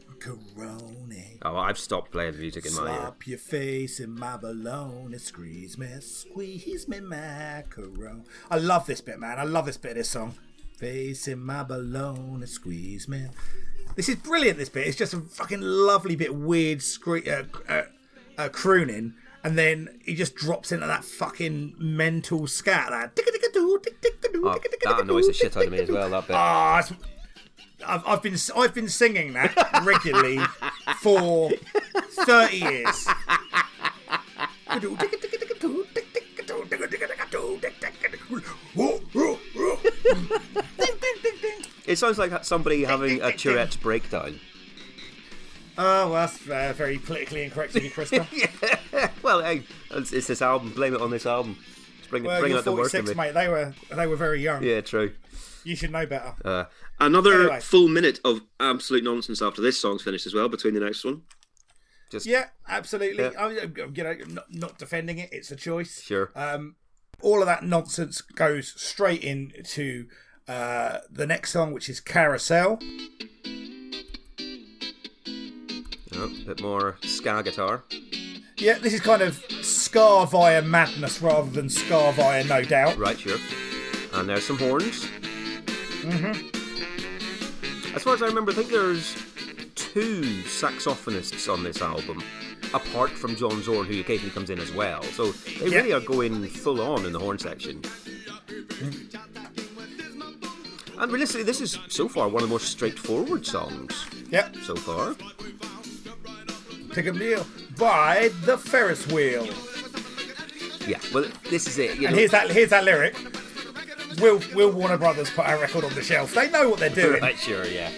Speaker 1: Macaroni.
Speaker 2: Oh, I've stopped playing the music in my ear.
Speaker 1: Slap your face in my bologna, squeeze me, macaroni. I love this bit, man. I love this bit of this song. Face in my bologna, squeeze me. This is brilliant, this bit. It's just a fucking lovely bit of weird crooning, and then he just drops into that fucking mental scat.
Speaker 2: That annoys the shit out of me as well, that bit.
Speaker 1: I've been singing that regularly for 30 years.
Speaker 2: It sounds like somebody having a Tourette's breakdown.
Speaker 1: Oh, well, that's very politically incorrect of you, Krista.
Speaker 2: Yeah. Well, hey, it's this album. Blame it on this album. Bring out the worst of me.
Speaker 1: Mate. They were very young.
Speaker 2: Yeah, true.
Speaker 1: You should know better.
Speaker 3: Another full minute of absolute nonsense after this song's finished as well, between the next one.
Speaker 1: Yeah, absolutely. Yeah. Not defending it. It's a choice.
Speaker 2: Sure.
Speaker 1: All of that nonsense goes straight into the next song, which is Carousel.
Speaker 2: A bit more ska guitar.
Speaker 1: Yeah, this is kind of ska via madness rather than ska via no doubt.
Speaker 2: Right, sure. And there's some horns.
Speaker 1: Mm-hmm.
Speaker 2: As far as I remember, I think there's 2 saxophonists on this album, apart from John Zorn, who occasionally comes in as well. So they really are going full on in the horn section. And realistically, this is so far one of the more straightforward songs.
Speaker 1: Yep.
Speaker 2: So far.
Speaker 1: Take a meal by the Ferris wheel.
Speaker 2: Yeah, well, this is it.
Speaker 1: And here's that lyric. Will Warner Brothers put our record on the shelf? They know what they're doing.
Speaker 2: Right, sure, yeah.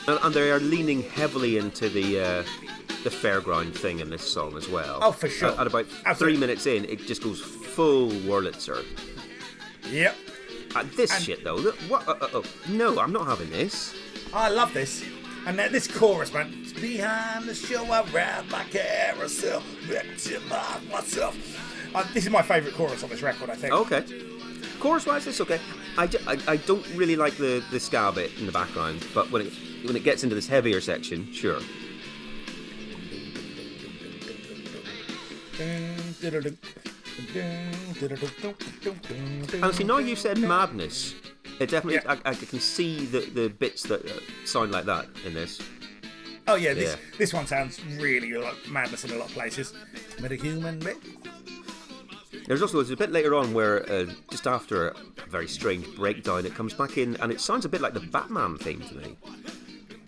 Speaker 2: And they are leaning heavily into the fairground thing in this song as well.
Speaker 1: Oh, for sure.
Speaker 2: At about 3 minutes in, it just goes full Wurlitzer.
Speaker 1: Yep.
Speaker 2: And this shit, though. What? No, I'm not having this.
Speaker 1: I love this. And this chorus, man. Behind the show, I ride my carousel. Victimize myself. This is my favourite chorus on this record, I think.
Speaker 2: Okay. Chorus-wise, it's okay. I don't really like the ska bit in the background, but when it gets into this heavier section, sure.
Speaker 1: And
Speaker 2: see, now you've said madness, It definitely. Yeah. I can see the bits that sound like that in this.
Speaker 1: Oh yeah, this one sounds really like madness in a lot of places. Metahuman bit.
Speaker 2: There's a bit later on where just after a very strange breakdown, it comes back in and it sounds a bit like the Batman theme to me.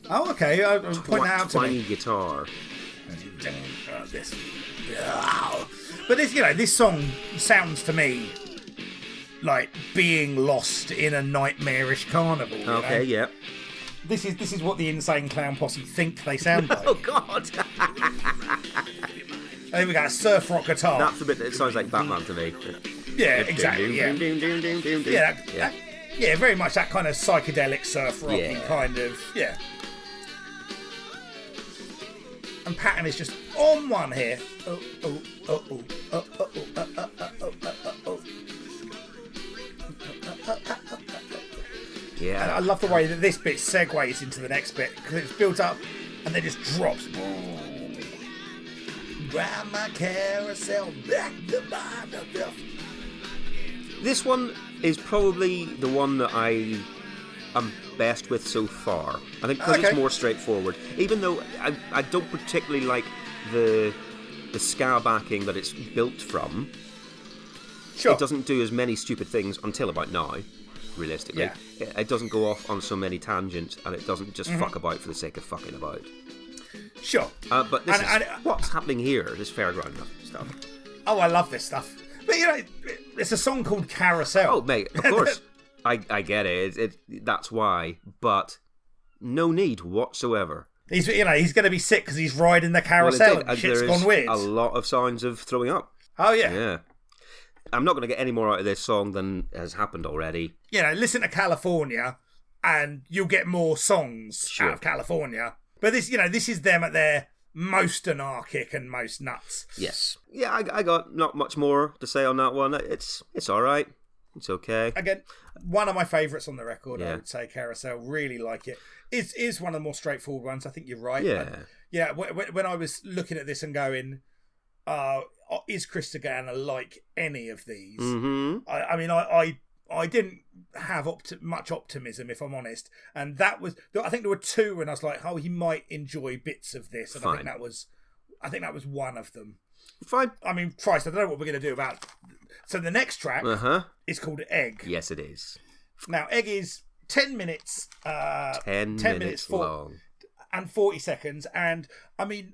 Speaker 1: Oh, okay. Point that out to me.
Speaker 2: Twangy guitar.
Speaker 1: This. But this song sounds to me like being lost in a nightmarish carnival.
Speaker 2: Okay, yeah.
Speaker 1: This is what the Insane Clown Posse think they sound like.
Speaker 2: Oh God!
Speaker 1: There we go, a surf rock guitar.
Speaker 2: That's the bit that sounds like Batman to me.
Speaker 1: Yeah, exactly. Yeah, very much that kind of psychedelic surf rocky kind of. Yeah. And Patton is just on one here.
Speaker 2: Yeah.
Speaker 1: And I love the way that this bit segues into the next bit because it's built up and then just drops. Ride my carousel back to my death.
Speaker 2: This one is probably the one that I am best with so far. I think because it's more straightforward. Even though I don't particularly like the ska backing that it's built from.
Speaker 1: Sure.
Speaker 2: It doesn't do as many stupid things until about now, realistically.
Speaker 1: Yeah.
Speaker 2: It doesn't go off on so many tangents and it doesn't just fuck about for the sake of fucking about.
Speaker 1: Sure.
Speaker 2: But this is what's happening here, this fairground stuff.
Speaker 1: Oh, I love this stuff. But, it's a song called Carousel.
Speaker 2: Oh, mate, of course. I get it. That's why. But no need whatsoever.
Speaker 1: He's going to be sick because he's riding the carousel and shit's gone weird.
Speaker 2: A lot of signs of throwing up.
Speaker 1: Oh, yeah.
Speaker 2: Yeah. I'm not going to get any more out of this song than has happened already.
Speaker 1: Listen to California and you'll get more songs out of California. But this is them at their most anarchic and most nuts.
Speaker 2: Yes. Yeah, I got not much more to say on that one. It's all right. It's okay.
Speaker 1: Again, one of my favourites on the record, I would say, Carousel. Really like it. Is one of the more straightforward ones. I think you're right.
Speaker 2: Yeah.
Speaker 1: When I was looking at this and going, is Chris Tagana like any of these?
Speaker 2: Mm-hmm.
Speaker 1: I didn't have much optimism, if I'm honest, and I think there were two, and I was like, oh, he might enjoy bits of this, and I think that was one of them.
Speaker 2: Fine.
Speaker 1: I mean, Christ, I don't know what we're going to do about it. So the next track is called Egg.
Speaker 2: Yes, it is.
Speaker 1: Now, Egg is 10 minutes.
Speaker 2: 10 minutes long.
Speaker 1: And 40 seconds. And, I mean,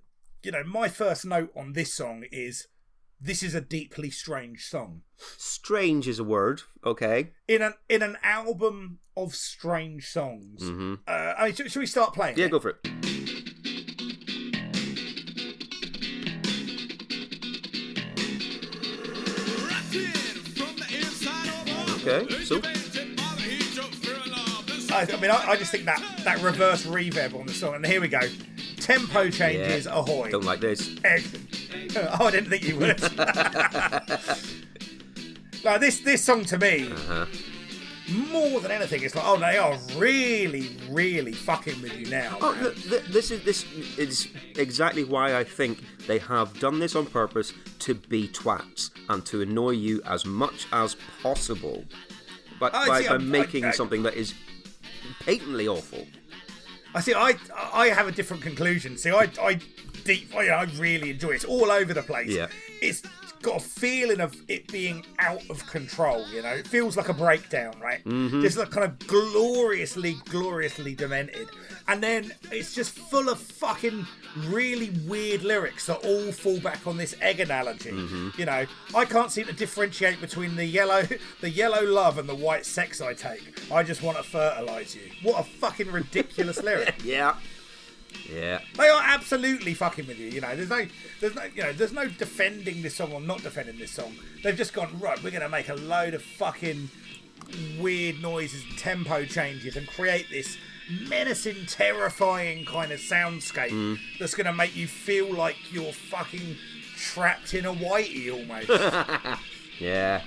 Speaker 1: my first note on this song is, this is a deeply strange song.
Speaker 2: Strange is a word, okay.
Speaker 1: In an album of strange songs.
Speaker 2: Mm-hmm.
Speaker 1: Should we start playing?
Speaker 2: Yeah, go for it. Okay, so
Speaker 1: I just think that reverse reverb on the song, and here we go. Tempo changes, ahoy.
Speaker 2: Don't like this.
Speaker 1: Oh, I didn't think you would. Now, this song to me, more than anything, it's like, oh, they are really, really fucking with you now.
Speaker 2: Oh, this is exactly why I think they have done this on purpose to be twats and to annoy you as much as possible, by making something that is patently awful.
Speaker 1: I have a different conclusion. See, I really enjoy it. It's all over the place.
Speaker 2: Yeah.
Speaker 1: It's got a feeling of it being out of control, It feels like a breakdown, right?
Speaker 2: Mm-hmm.
Speaker 1: Just like kind of gloriously demented. And then it's just full of fucking really weird lyrics that all fall back on this egg analogy.
Speaker 2: Mm-hmm.
Speaker 1: I can't seem to differentiate between the yellow love and the white sex I take. I just want to fertilise you. What a fucking ridiculous lyric.
Speaker 2: Yeah.
Speaker 1: They are absolutely fucking with you. There's no defending this song or not defending this song. They've just gone, right, we're going to make a load of fucking weird noises and tempo changes and create this menacing, terrifying kind of soundscape that's going to make you feel like you're fucking trapped in a whitey almost.
Speaker 2: Yeah.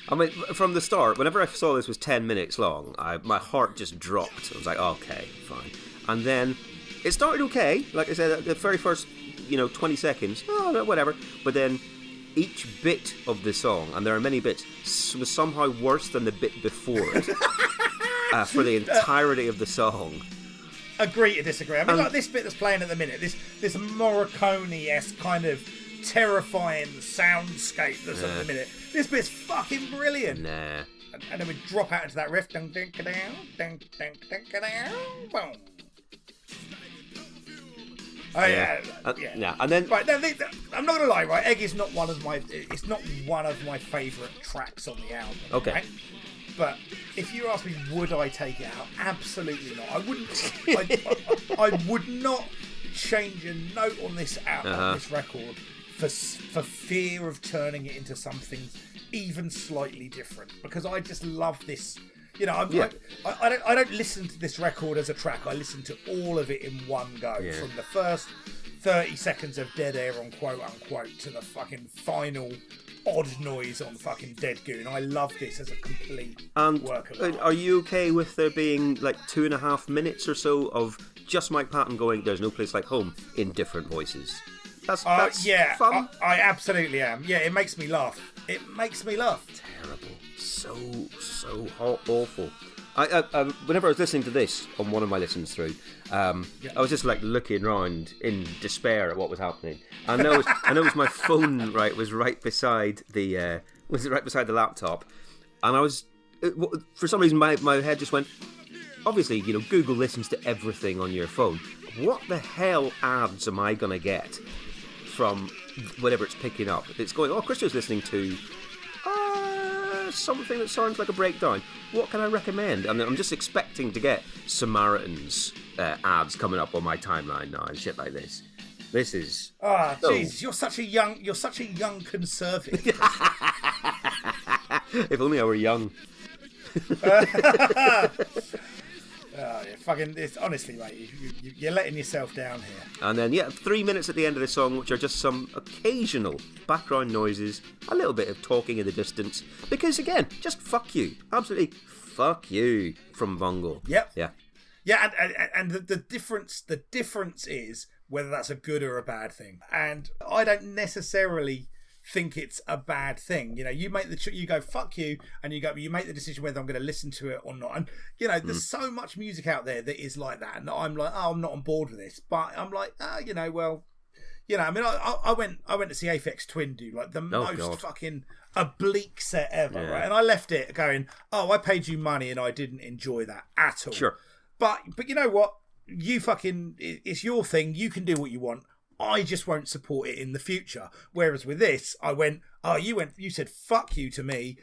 Speaker 2: I mean, from the start, whenever I saw this was 10 minutes long, my heart just dropped. I was like, okay, fine. And then it started okay. Like I said, the very first, 20 seconds, oh, whatever. But then each bit of the song, and there are many bits, was somehow worse than the bit before it for the entirety of the song.
Speaker 1: Agree to disagree. I mean, like this bit that's playing at the minute, this Morricone-esque kind of terrifying soundscape that's at the minute. This bit's fucking brilliant.
Speaker 2: Nah.
Speaker 1: And then we drop out into that riff. Dun, dun, dun, dun, dun, dun, dun, dun, boom. Oh yeah.
Speaker 2: And then
Speaker 1: right. Now, I'm not gonna lie. Right, Egg is not one of my. It's not one of my favourite tracks on the album.
Speaker 2: Okay.
Speaker 1: Right? But if you ask me, would I take it out? Absolutely not. I wouldn't. I would not change a note on this album, on this record, for fear of turning it into something even slightly different. Because I just love this. You know, I don't listen to this record as a track. I listen to all of it in one go, from the first 30 seconds of Dead Air on Quote Unquote to the fucking final odd noise on fucking Dead Goon. I love this as a complete work of art.
Speaker 2: Are you okay with there being like 2.5 minutes or so of just Mike Patton going, "There's no place like home," in different voices? That's fun.
Speaker 1: I absolutely am. Yeah, it makes me laugh. It makes me laugh.
Speaker 2: Terrible. So awful. I whenever I was listening to this on one of my listens through, I was just like looking around in despair at what was happening. I know it was my phone was right beside the laptop, and I was for some reason my head just went. Obviously, you know, Google listens to everything on your phone. What the hell ads am I gonna get from whatever it's picking up? It's going, oh, Christian's listening to something that sounds like a breakdown. What can I recommend? And I'm just expecting to get Samaritans ads coming up on my timeline now and shit like this. This is
Speaker 1: jeez, you're such a young conservative.
Speaker 2: If only I were young.
Speaker 1: It's honestly, mate, you're letting yourself down here.
Speaker 2: And then 3 minutes at the end of the song, which are just some occasional background noises, a little bit of talking in the distance, because again, just fuck you, absolutely fuck you from Bungle.
Speaker 1: Yep.
Speaker 2: Yeah,
Speaker 1: and the difference is whether that's a good or a bad thing, and I don't necessarily think it's a bad thing. You know, you go fuck you, and you make the decision whether I'm going to listen to it or not. And you know, there's so much music out there that is like that, and I'm like, oh, I'm not on board with this. But I'm like, you know, well, you know, I mean, I went to see Aphex Twin do like the most fucking oblique set ever, right? And I left it going, oh, I paid you money and I didn't enjoy that at all. Sure, but you know what? It's your thing. You can do what you want. I just won't support it in the future. Whereas with this, I went, you said fuck you to me.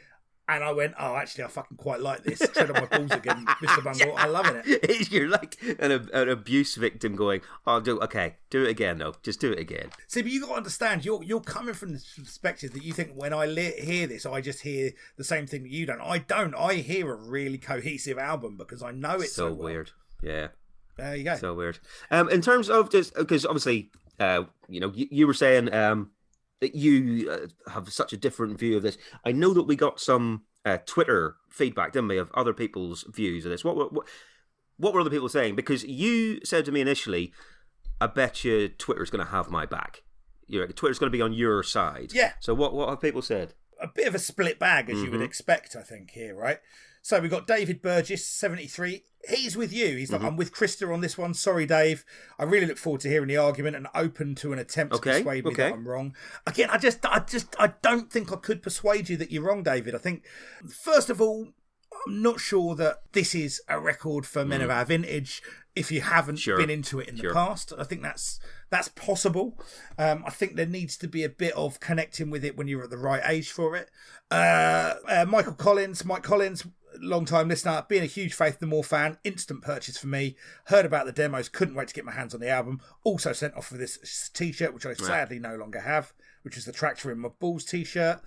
Speaker 1: And I went, oh, actually, I fucking quite like this. Tread on my balls again, Mr. Bungle. I'm loving it.
Speaker 2: You're like an abuse victim going, oh, do it again, though. Just do it again.
Speaker 1: See, but you got to understand, you're coming from the perspective that you think when I hear this, I just hear the same thing that you don't. I don't. I hear a really cohesive album because I know it's so well.
Speaker 2: Weird. Yeah.
Speaker 1: There you go.
Speaker 2: So weird. In terms of just, because obviously, you know, you were saying that you have such a different view of this. I know that we got some Twitter feedback, didn't we, of other people's views of this. What were other people saying? Because you said to me initially, I bet you Twitter's going to have my back. Twitter's going to be on your side.
Speaker 1: Yeah.
Speaker 2: So what have people said?
Speaker 1: A bit of a split bag, as you would expect, I think, here, right? So we got David Burgess, 73. He's with you. He's like, I'm with Krista on this one. Sorry, Dave. I really look forward to hearing the argument and open to an attempt to persuade me that I'm wrong. Again, I don't think I could persuade you that you're wrong, David. I think, first of all, I'm not sure that this is a record for men of our vintage if you haven't been into it in the past. I think that's possible. I think there needs to be a bit of connecting with it when you're at the right age for it. Mike Collins, long-time listener, being a huge Faith No More fan, instant purchase for me. Heard about the demos, couldn't wait to get my hands on the album. Also sent off for this t-shirt, which I sadly no longer have, which is the Tractor in My Balls t-shirt.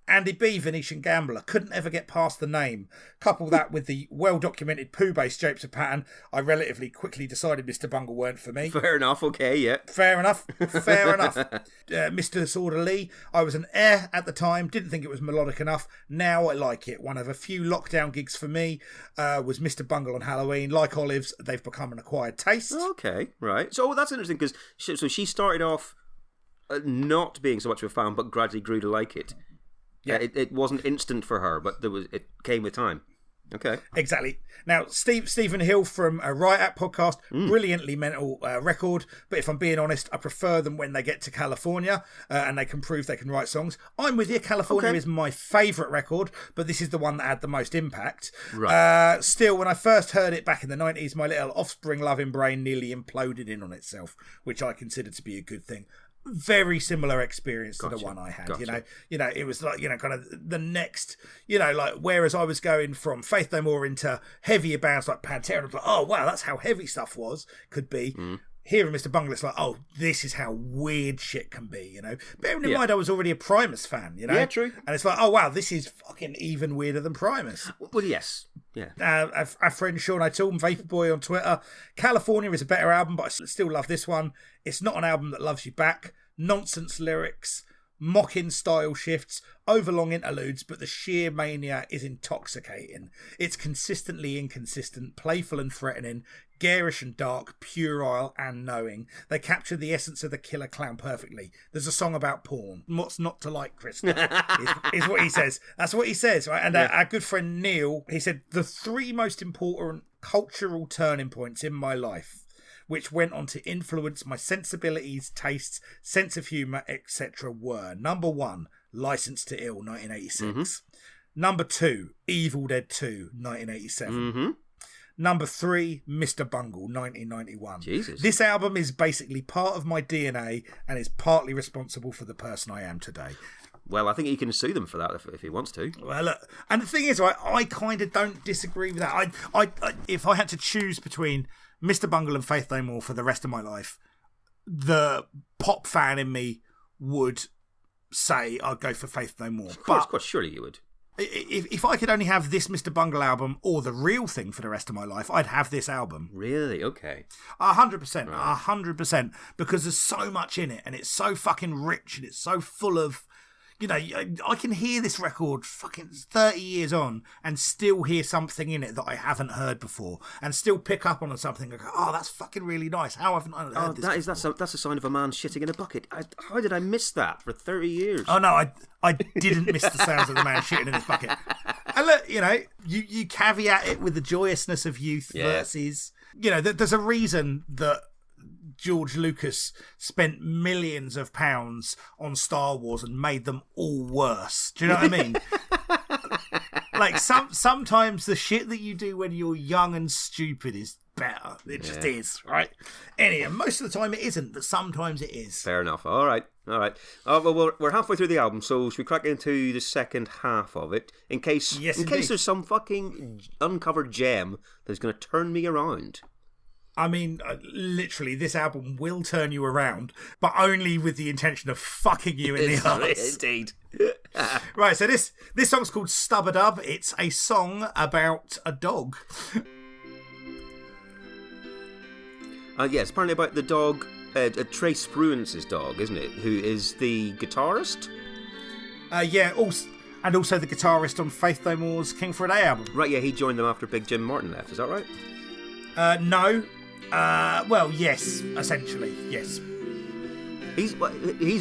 Speaker 1: Andy B, Venetian Gambler, couldn't ever get past the name. Couple that with the well-documented poo-based shapes of pattern, I relatively quickly decided Mr. Bungle weren't for me.
Speaker 2: Fair enough, okay, yeah.
Speaker 1: Fair enough. Mr. Disorder Lee, I was an at the time, didn't think it was melodic enough. Now I like it. One of a few lockdown gigs for me was Mr. Bungle on Halloween. Like Olives, they've become an acquired taste.
Speaker 2: Okay, right. So that's interesting because she started off not being so much of a fan, but gradually grew to like it.
Speaker 1: Yeah.
Speaker 2: It wasn't instant for her, but it came with time. Okay.
Speaker 1: Exactly. Now, Stephen Hill from a Riot Act podcast, brilliantly mental record, but if I'm being honest, I prefer them when they get to California and they can prove they can write songs. I'm with you. California is my favourite record, but this is the one that had the most impact.
Speaker 2: Right.
Speaker 1: Still, when I first heard it back in the 90s, my little Offspring-loving brain nearly imploded in on itself, which I consider to be a good thing. Very similar experience to the one I had.
Speaker 2: Gotcha.
Speaker 1: You know, it was like, kind of the next, like, whereas I was going from Faith No More into heavier bands like Pantera, and I was like, oh wow, that's how heavy stuff could be. Hearing Mr. Bungle, it's like, oh, this is how weird shit can be, Bearing in mind, I was already a Primus fan,
Speaker 2: Yeah, true.
Speaker 1: And it's like, oh wow, this is fucking even weirder than Primus.
Speaker 2: Well, yes. Yeah.
Speaker 1: Our friend Sean O'Toole, Vaporboy on Twitter, California is a better album, but I still love this one. It's not an album that loves you back. Nonsense lyrics, mocking style shifts, overlong interludes, but the sheer mania is intoxicating. It's consistently inconsistent, playful and threatening, garish and dark, puerile and knowing. They capture the essence of the killer clown perfectly. There's a song about porn. What's not to like, Krista? is what he says. That's what he says, right? And our good friend Neil, he said, the 3 most important cultural turning points in my life, which went on to influence my sensibilities, tastes, sense of humour, etc. were: number 1, License to Ill, 1986. Number 2, Evil Dead 2, 1987. Number 3, Mr. Bungle, 1991.
Speaker 2: Jesus.
Speaker 1: This album is basically part of my DNA and is partly responsible for the person I am today.
Speaker 2: Well, I think he can sue them for that if he wants to.
Speaker 1: Well, look, and the thing is, I kind of don't disagree with that. I if I had to choose between Mr. Bungle and Faith No More for the rest of my life, the pop fan in me would say I'd go for Faith No More.
Speaker 2: Of course, surely you would.
Speaker 1: If I could only have this Mr. Bungle album or the real thing for the rest of my life, I'd have this album.
Speaker 2: Really? Okay.
Speaker 1: 100%. 100%. Because there's so much in it and it's so fucking rich and it's so full of... I can hear this record fucking 30 years on and still hear something in it that I haven't heard before and still pick up on something and go, oh, that's fucking really nice. How haven't I heard this before?
Speaker 2: That's a sign of a man shitting in a bucket. How did I miss that for 30 years?
Speaker 1: Oh, no, I didn't miss the sounds of the man shitting in his bucket. And look, you caveat it with the joyousness of youth versus... there's a reason that George Lucas spent millions of pounds on Star Wars and made them all worse. Do you know what I mean? Like sometimes the shit that you do when you're young and stupid is better. It just is, right? Anyway, most of the time it isn't, but sometimes it is.
Speaker 2: Fair enough. All right. Oh, well, we're halfway through the album, so should we crack into the second half of it in case there's some fucking uncovered gem that's going to turn me around?
Speaker 1: I mean, literally, this album will turn you around, but only with the intention of fucking you in the arse.
Speaker 2: Indeed.
Speaker 1: Right, so this song's called Stub-a-Dub. It's a song about a dog.
Speaker 2: It's apparently about the dog, Trace Bruins's dog, isn't it? Who is the guitarist?
Speaker 1: Also the guitarist on Faith No More's King for a Day album.
Speaker 2: Right, yeah, he joined them after Big Jim Martin left, is that right?
Speaker 1: No. Well, yes, essentially, yes.
Speaker 2: He's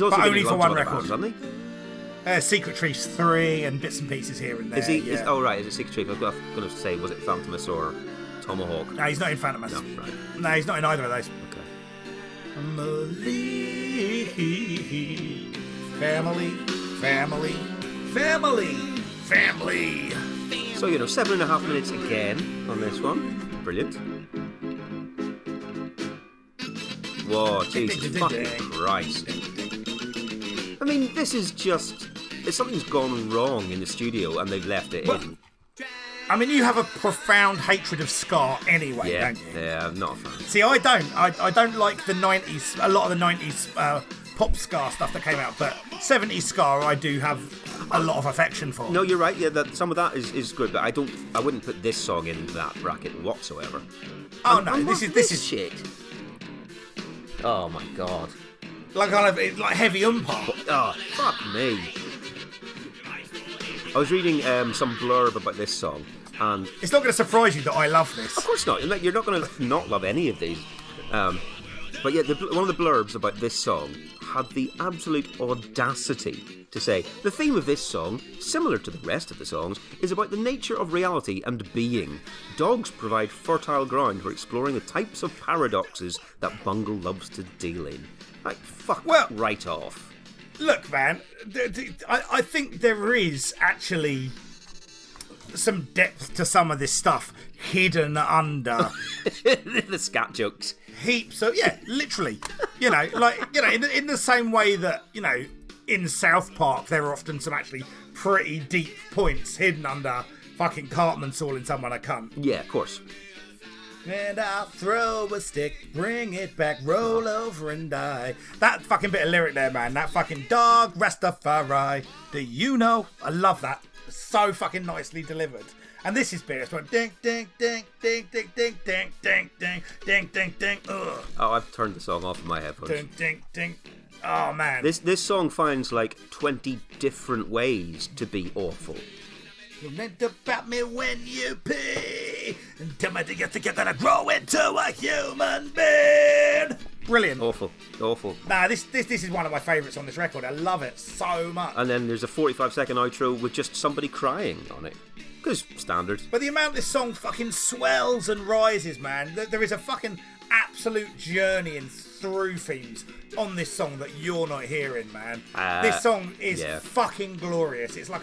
Speaker 2: also
Speaker 1: but only for one record,
Speaker 2: bands, hasn't he?
Speaker 1: Secret Chiefs 3 and bits and pieces here and there.
Speaker 2: Is he? Yeah. Is it Secret Chief? I was going to say, was it Phantomus or Tomahawk?
Speaker 1: No, he's not in Phantomus.
Speaker 2: No, right.
Speaker 1: No, he's not in either of those.
Speaker 2: Okay.
Speaker 1: Family.
Speaker 2: So 7.5 minutes again on this one. Brilliant. Whoa, Jesus fucking Christ. I mean, this is just... Something's gone wrong in the studio and they've left it in.
Speaker 1: I mean, you have a profound hatred of ska anyway, don't you?
Speaker 2: Yeah, I'm not a fan.
Speaker 1: See, I don't. I don't like the 90s, a lot of the 90s pop ska stuff that came out, but 70s ska I do have a lot of affection for.
Speaker 2: No, you're right. Yeah, some of that is good, but I wouldn't put this song in that bracket whatsoever.
Speaker 1: Oh no, this is
Speaker 2: shit. Oh my god.
Speaker 1: Like heavy umpire.
Speaker 2: Oh, fuck me. I was reading some blurb about this song, and
Speaker 1: it's not going to surprise you that I love this.
Speaker 2: Of course not. You're not going to not love any of these. But yeah, one of the blurbs about this song had the absolute audacity to say, the theme of this song, similar to the rest of the songs, is about the nature of reality and being. Dogs provide fertile ground for exploring the types of paradoxes that Bungle loves to deal in. Like, fuck right off.
Speaker 1: Look, man, I think there is actually some depth to some of this stuff hidden under
Speaker 2: the scat jokes.
Speaker 1: Heaps of, literally, in the same way that, in South Park there are often some actually pretty deep points hidden under fucking Cartman calling someone a cunt.
Speaker 2: Yeah, of course.
Speaker 1: And I'll throw a stick, bring it back, roll over and die. That fucking bit of lyric there, man. That fucking dog Rastafari. Do you know? I love that. So fucking nicely delivered. And this is big. It's like ding, ding, ding, ding, ding, ding, ding, ding, ding, ding, ding, ding. Ugh.
Speaker 2: Oh, I've turned the song off in my headphones.
Speaker 1: Ding, ding, ding. Oh man.
Speaker 2: This song finds like 20 different ways to be awful.
Speaker 1: You meant about me when you pee, and tell me that you think you're gonna grow into a human being. Brilliant.
Speaker 2: Awful.
Speaker 1: Nah, this is one of my favourites on this record. I love it so much.
Speaker 2: And then there's a 45-second outro with just somebody crying on it. Because standard.
Speaker 1: But the amount this song fucking swells and rises, man. There is a fucking absolute journeying through themes on this song that you're not hearing, man. This song is fucking glorious. It's like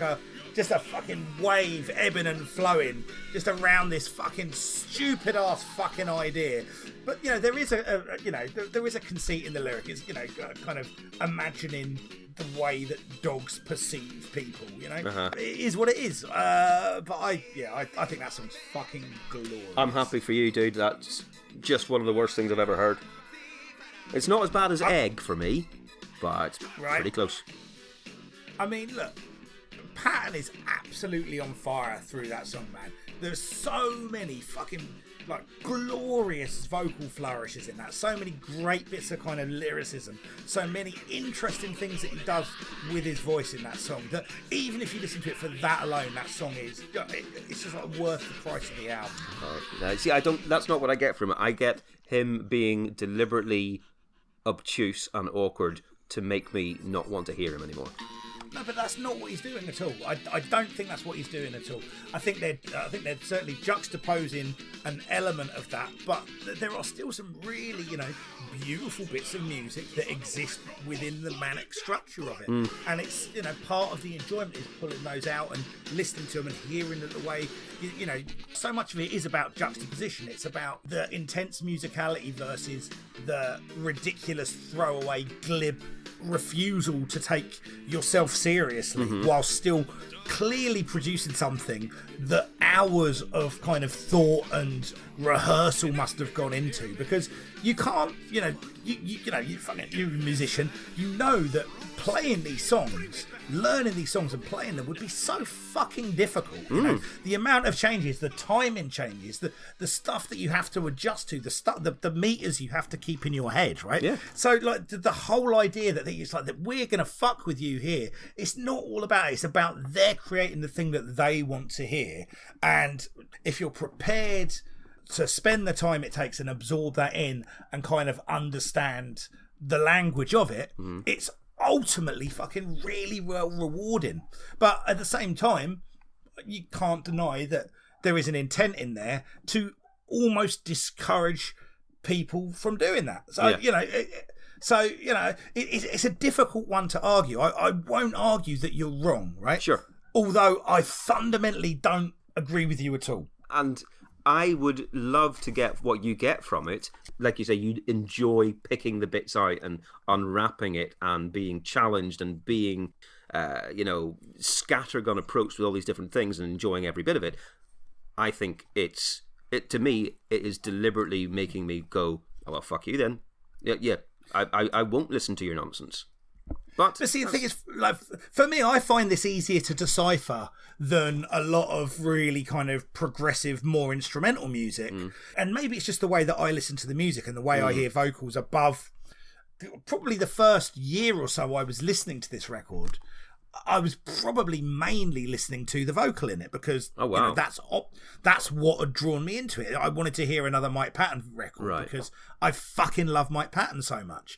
Speaker 1: just a fucking wave ebbing and flowing just around this fucking stupid ass fucking idea. But there is there is a conceit in the lyric. It's kind of imagining the way that dogs perceive people. It is what it is. But I think that song's fucking glorious.
Speaker 2: I'm happy for you, dude. That's just one of the worst things I've ever heard. It's not as bad as Egg for me, but it's pretty close.
Speaker 1: I mean, look, Patton is absolutely on fire through that song, man. There's so many fucking glorious vocal flourishes in that. So many great bits of kind of lyricism. So many interesting things that he does with his voice in that song. That even if you listen to it for that alone, that song is it's just worth the price of the album.
Speaker 2: See, that's not what I get from it. I get him being deliberately obtuse and awkward to make me not want to hear him anymore.
Speaker 1: No, but that's not what he's doing at all. I don't think that's what he's doing at all. I think they're certainly juxtaposing an element of that, but there are still some really, beautiful bits of music that exist within the manic structure of it. And it's, part of the enjoyment is pulling those out and listening to them and hearing the way, so much of it is about juxtaposition. It's about the intense musicality versus the ridiculous throwaway glib refusal to take yourself seriously while still clearly producing something that hours of kind of thought and rehearsal must have gone into, because you can't, you're a musician, that playing these songs, learning these songs and playing them would be so fucking difficult. The amount of changes, the timing changes, the stuff that you have to adjust to, the meters you have to keep in your head, right?
Speaker 2: Yeah.
Speaker 1: So the whole idea that it's like that we're gonna fuck with you here, it's not all about it. It's about they're creating the thing that they want to hear, and if you're prepared to spend the time it takes and absorb that in and kind of understand the language of it, it's ultimately fucking really well rewarding. But at the same time, you can't deny that there is an intent in there to almost discourage people from doing that. So it's a difficult one to argue. I won't argue that you're wrong, right?
Speaker 2: Sure.
Speaker 1: Although I fundamentally don't agree with you at all.
Speaker 2: And I would love to get what you get from it. Like you say, you enjoy picking the bits out and unwrapping it and being challenged and being, scattergun approach with all these different things and enjoying every bit of it. I think to me, it is deliberately making me go, oh, well, fuck you then. Yeah, I won't listen to your nonsense. But
Speaker 1: see, the thing is, for me, I find this easier to decipher than a lot of really kind of progressive, more instrumental music. And maybe it's just the way that I listen to the music and the way I hear vocals above. Probably the first year or so I was listening to this record, I was probably mainly listening to the vocal in it because that's what had drawn me into it. I wanted to hear another Mike Patton record because I fucking love Mike Patton so much.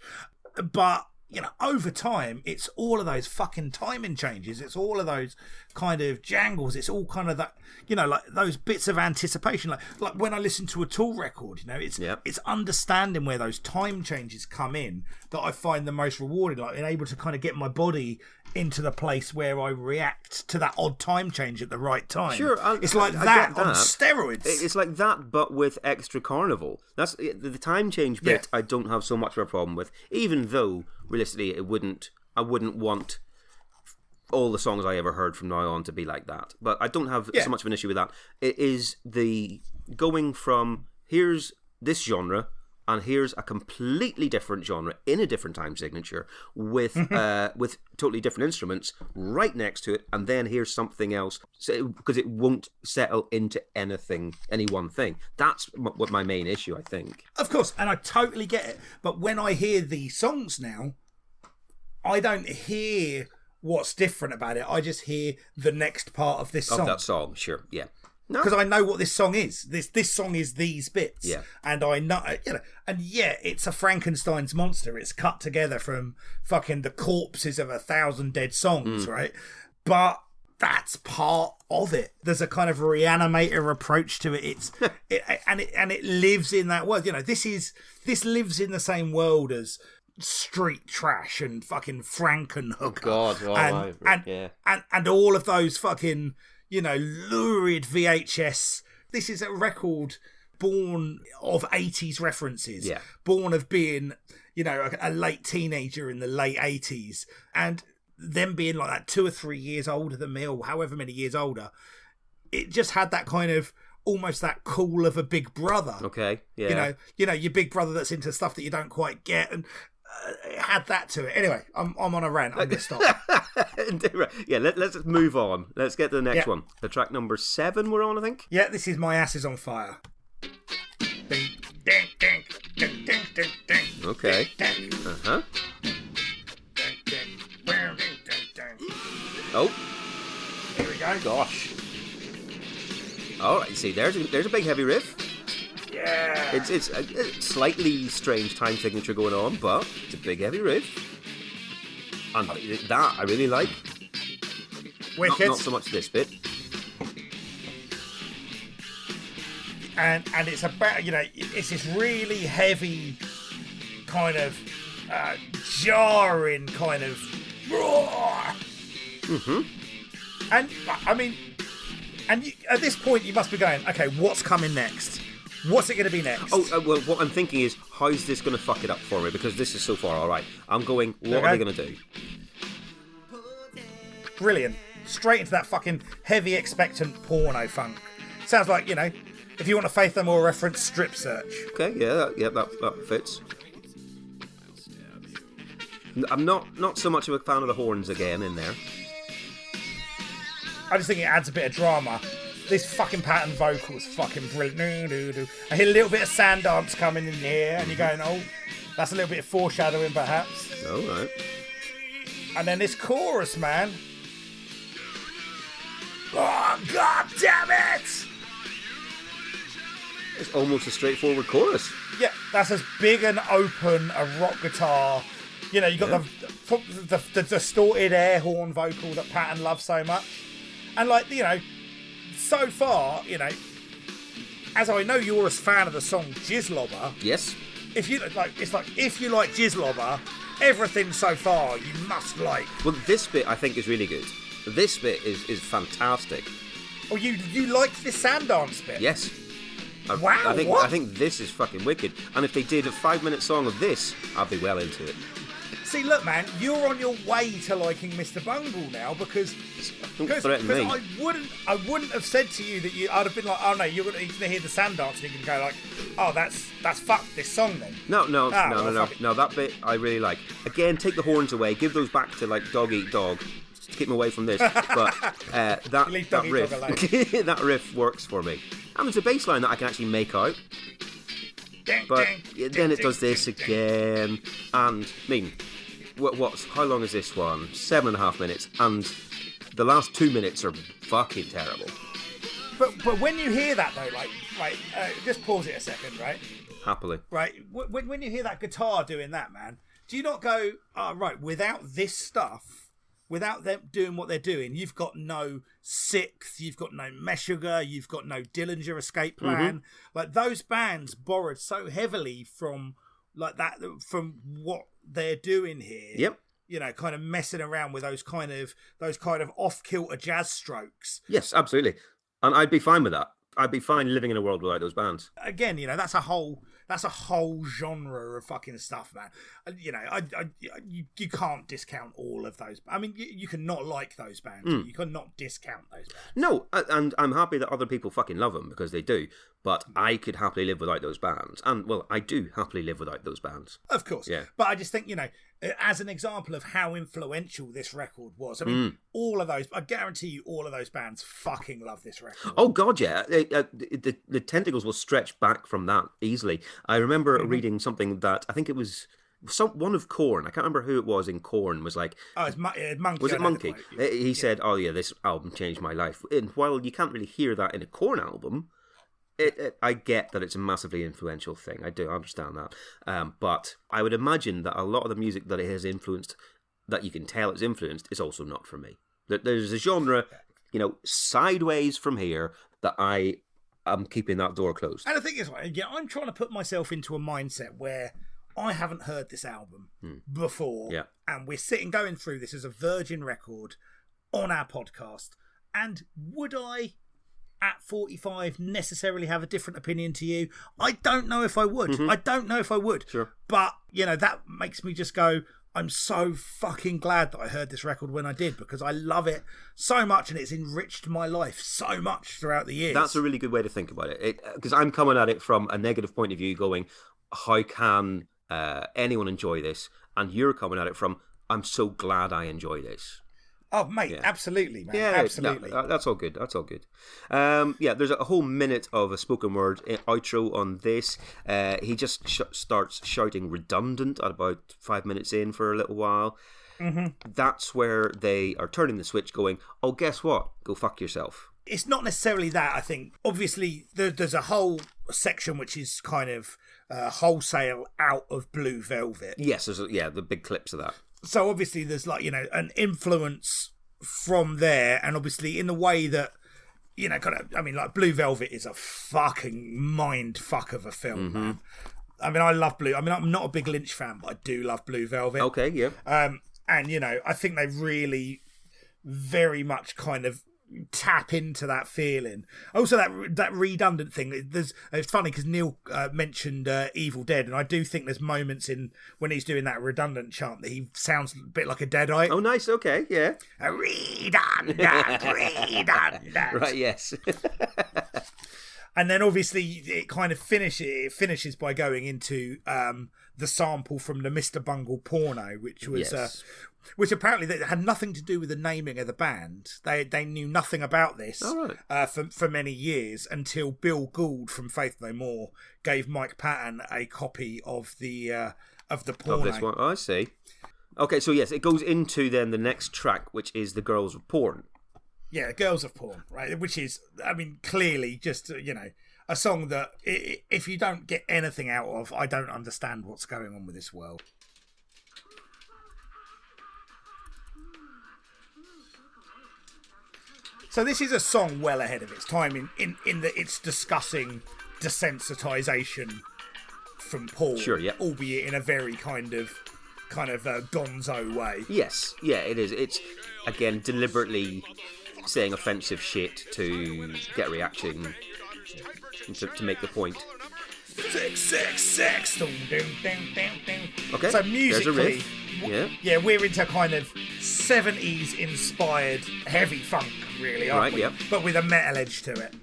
Speaker 1: But you know, over time, it's all of those fucking timing changes. It's all of those kind of jangles. It's all kind of that, you know, like those bits of anticipation. Like when I listen to a Tool record, you know, it's understanding where those time changes come in that I find the most rewarding. Like being able to kind of get my body into the place where I react to that odd time change at the right time.
Speaker 2: Sure,
Speaker 1: it's like that on steroids.
Speaker 2: It's like that, but with extra carnival. That's the time change bit. I don't have so much of a problem with, even though realistically, I wouldn't want all the songs I ever heard from now on to be like that. But I don't have so much of an issue with that. It is the going from here's this genre and here's a completely different genre in a different time signature with totally different instruments right next to it, and then here's something else, because it won't settle into any one thing. That's what my main issue, I think.
Speaker 1: Of course, and I totally get it. But when I hear these songs now, I don't hear what's different about it. I just hear the next part of this song.
Speaker 2: Of that song, sure, yeah.
Speaker 1: Because I know what this song is. This song is these bits.
Speaker 2: Yeah.
Speaker 1: And I know, you know, and it's a Frankenstein's monster. It's cut together from fucking the corpses of 1,000 dead songs, right? But that's part of it. There's a kind of reanimator approach to it. It lives in that world. You know, this lives in the same world as Street Trash and fucking Frankenhooker. And all of those fucking, you know, lurid VHS. This is a record born of 80s references.
Speaker 2: Yeah.
Speaker 1: Born of being, you know, a late teenager in the late 80s. And them being like that 2 or 3 years older than me, or however many years older. It just had that kind of almost that cool of a big brother.
Speaker 2: Okay, yeah.
Speaker 1: You know, your big brother that's into stuff that you don't quite get, and it had that to it. Anyway, I'm on a rant. I'm going to stop.
Speaker 2: Yeah, let's move on. Let's get to the next one. The track number 7 we're on, I think.
Speaker 1: Yeah, this is My Ass Is On Fire. Ding, ding, ding, ding, ding, ding, ding.
Speaker 2: Okay.
Speaker 1: Uh-huh.
Speaker 2: Oh.
Speaker 1: Here we go.
Speaker 2: Gosh. All right, see, there's a big heavy riff.
Speaker 1: Yeah.
Speaker 2: It's a slightly strange time signature going on, but it's a big heavy riff. And that I really like.
Speaker 1: Wicked.
Speaker 2: Not so much this bit.
Speaker 1: And it's about, you know, it's this really heavy kind of jarring kind of roar.
Speaker 2: Mm-hmm.
Speaker 1: And I mean, at this point you must be going, okay, what's coming next? What's it going to be next?
Speaker 2: Well, what I'm thinking is, how's this going to fuck it up for me? Because this is so far all right. I'm going, what are they going to do?
Speaker 1: Brilliant. Straight into that fucking heavy expectant porno funk. Sounds like, you know, if you want a Faith No More reference, Strip Search.
Speaker 2: Okay, that fits. I'm not so much of a fan of the horns again in there.
Speaker 1: I just think it adds a bit of drama. This fucking pattern vocal is fucking brilliant. I hear a little bit of sand dance coming in here, and you're going, oh, that's a little bit of foreshadowing, perhaps.
Speaker 2: All right.
Speaker 1: And then this chorus, man. Oh, god damn it!
Speaker 2: It's almost a straightforward chorus.
Speaker 1: Yeah, that's as big and open a rock guitar. You know, you got the distorted air horn vocal that Patton loves so much. And, like, you know, so far, you know, as I know you're a fan of the song Jizzlobber.
Speaker 2: Yes.
Speaker 1: If you like, it's like if you like Jizzlobber, everything so far you must like.
Speaker 2: Well, this bit I think is really good. This bit is fantastic.
Speaker 1: Oh, you liked this sand dance bit?
Speaker 2: Yes.
Speaker 1: Wow.
Speaker 2: I think this is fucking wicked. And if they did a 5-minute song of this, I'd be well into it.
Speaker 1: See, look, man, you're on your way to liking Mr. Bungle now because
Speaker 2: don't threaten me.
Speaker 1: I wouldn't have said to you that I'd have been like, oh no, you're gonna hear the sand dance and you can go like, oh that's fuck this song then.
Speaker 2: No. That bit I really like. Again, take the horns away, give those back to like Dog Eat Dog. To keep them away from this, but that riff, that riff works for me. And there's a bass line that I can actually make out. But then it does this again, and I mean, how long is this one? 7.5 minutes, and the last 2 minutes are fucking terrible.
Speaker 1: But when you hear that though, like, right, just pause it a second, right?
Speaker 2: Happily.
Speaker 1: Right, when you hear that guitar doing that, man, do you not go, oh, right, without this stuff, without them doing what they're doing, you've got no Sixth, you've got no Meshuggah, you've got no Dillinger Escape Plan. Like, those bands borrowed so heavily from like that, from what they're doing here.
Speaker 2: Yep.
Speaker 1: You know, kind of messing around with those kind of off-kilter jazz strokes.
Speaker 2: Yes, absolutely. And I'd be fine with that. I'd be fine living in a world without those bands.
Speaker 1: Again, you know, that's a whole genre of fucking stuff, man. You know, you can't discount all of those. I mean, you can not like those bands. But you cannot discount those bands.
Speaker 2: No, and I'm happy that other people fucking love them, because they do. But I could happily live without those bands. And, well, I do happily live without those bands.
Speaker 1: Of course.
Speaker 2: Yeah.
Speaker 1: But I just think, you know, as an example of how influential this record was, I mean, all of those, I guarantee you all of those bands fucking love this record.
Speaker 2: Oh, God, yeah. The tentacles will stretch back from that easily. I remember reading something that, I think it was one of Korn. I can't remember who it was in Korn, was like...
Speaker 1: Oh, it's Monkey.
Speaker 2: Was it Monkey? He said, oh, yeah, this album changed my life. And while you can't really hear that in a Korn album... I get that it's a massively influential thing. I do understand that. But I would imagine that a lot of the music that it has influenced, that you can tell it's influenced, is also not for me. That there's a genre, you know, sideways from here, that I am keeping that door closed.
Speaker 1: And the thing is, yeah, I'm trying to put myself into a mindset where I haven't heard this album before.
Speaker 2: Yeah.
Speaker 1: And we're sitting going through this as a virgin record on our podcast. And would I... at 45 necessarily have a different opinion to you? I don't know if I would. I don't know if I would.
Speaker 2: Sure.
Speaker 1: But, you know, that makes me just go, I'm so fucking glad that I heard this record when I did, because I love it so much and it's enriched my life so much throughout the years.
Speaker 2: That's a really good way to think about it. Because I'm coming at it from a negative point of view, going, how can anyone enjoy this? And you're coming at it from, I'm so glad I enjoy this.
Speaker 1: Oh, mate, absolutely, man.
Speaker 2: Yeah,
Speaker 1: absolutely.
Speaker 2: No, that's all good. That's all good. Yeah, there's a whole minute of a spoken word outro on this. He just starts shouting redundant at about 5 minutes in for a little while. That's where they are turning the switch, going, oh, guess what? Go fuck yourself.
Speaker 1: It's not necessarily that, I think. Obviously, there's a whole section which is kind of wholesale out of Blue Velvet.
Speaker 2: Yes, the big clips of that.
Speaker 1: So obviously there's like, you know, an influence from there, and obviously in the way that, you know, kind of, I mean, like Blue Velvet is a fucking mind fuck of a film, man. I mean, I love Blue. I mean, I'm not a big Lynch fan, but I do love Blue Velvet.
Speaker 2: Okay, yeah.
Speaker 1: And, you know, I think they really very much kind of tap into that feeling. Also, that redundant thing. It's funny because Neil mentioned Evil Dead, and I do think there's moments in when he's doing that redundant chant that he sounds a bit like a Deadite.
Speaker 2: Oh, nice. Okay, yeah.
Speaker 1: A redundant.
Speaker 2: Right. Yes.
Speaker 1: And then obviously it kind of finishes by going into the sample from the Mr. Bungle porno, which was which apparently had nothing to do with the naming of the band. They knew nothing about this for many years, until Bill Gould from Faith No More gave Mike Patton a copy of the porno.
Speaker 2: Of this one, I see. Okay, so yes, it goes into then the next track, which is The Girls of Porn.
Speaker 1: Yeah, Girls of Porn, right? Which is, I mean, clearly just, you know, a song that if you don't get anything out of, I don't understand what's going on with this world. So this is a song well ahead of its time in that it's discussing desensitization from porn.
Speaker 2: Sure, yeah.
Speaker 1: Albeit in a very kind of gonzo way.
Speaker 2: Yes, yeah, it is. It's, again, deliberately saying offensive shit to get a reaction, to make the point.
Speaker 1: Sex.
Speaker 2: Okay,
Speaker 1: so musically,
Speaker 2: yeah,
Speaker 1: we're into kind of 70s inspired heavy funk, really, aren't we?
Speaker 2: Yeah.
Speaker 1: But with a metal edge to it.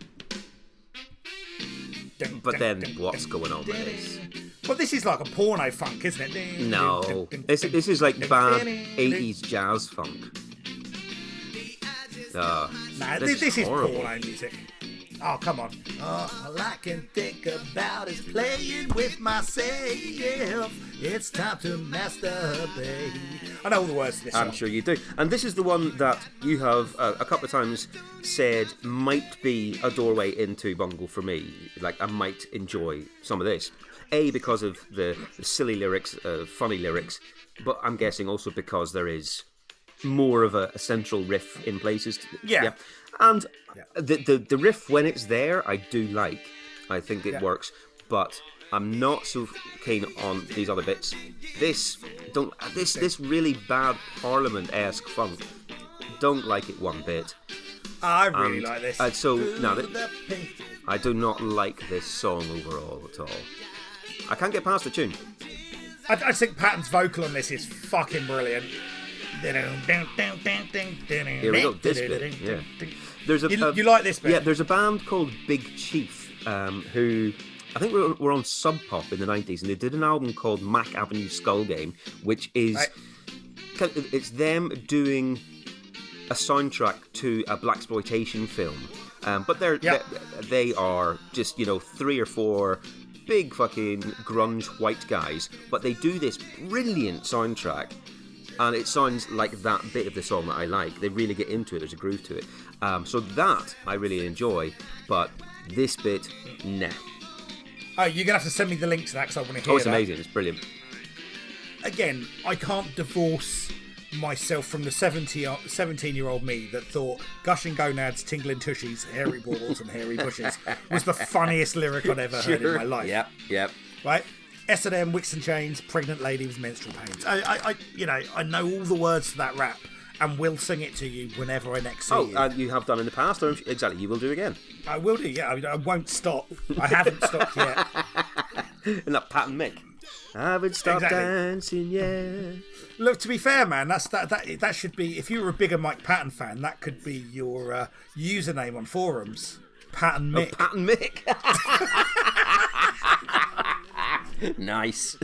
Speaker 2: But then, what's going on with this?
Speaker 1: Well, this is like a porno funk, isn't it?
Speaker 2: No, this is like bad 80s jazz funk.
Speaker 1: This is porno music. Oh, come on. All I can think about is playing with myself. It's time to masturbate. I know all the words to this song.
Speaker 2: I'm sure you do. And this is the one that you have a couple of times said might be a doorway into Bungle for me. Like, I might enjoy some of this. A, because of the silly lyrics, funny lyrics, but I'm guessing also because there is more of a central riff in places.
Speaker 1: Yeah.
Speaker 2: And the riff, when it's there, I do like. I think it works, but I'm not so keen on these other bits. This really bad Parliament-esque funk. Don't like it one bit.
Speaker 1: I really like this.
Speaker 2: I do not like this song overall at all. I can't get past the tune.
Speaker 1: I think Patton's vocal on this is fucking brilliant.
Speaker 2: Here we go, this bit. Yeah.
Speaker 1: You like this bit?
Speaker 2: Yeah, there's a band called Big Chief, who I think were on Sub Pop in the 90s, and they did an album called Mac Avenue Skull Game, which is it's them doing a soundtrack to a blaxploitation film, but they are just 3 or 4 big fucking grunge white guys, but they do this brilliant soundtrack, and it sounds like that bit of the song that I like. They really get into it. There's a groove to it, so that I really enjoy. But this bit, nah.
Speaker 1: Oh, you're gonna have to send me the link to that because I want to hear.
Speaker 2: Oh, it's amazing. It's brilliant.
Speaker 1: Again, I can't divorce myself from the 17-year-old me that thought gushing gonads, tingling tushies, hairy balls and hairy bushes was the funniest lyric I'd ever heard in my life.
Speaker 2: Yep.
Speaker 1: Right? S&M, Wicks and Chains, pregnant lady with menstrual pains. I know all the words to that rap and will sing it to you whenever I next see you.
Speaker 2: You have done in the past, or exactly, you will do again.
Speaker 1: I will do, yeah. I won't stop. I haven't stopped yet.
Speaker 2: And that Pat and Mick. I haven't stopped dancing yet.
Speaker 1: Look, to be fair, man, that should be, if you were a bigger Mike Patton fan, that could be your username on forums. Pat and Mick.
Speaker 2: Oh, Pat and Mick. Nice.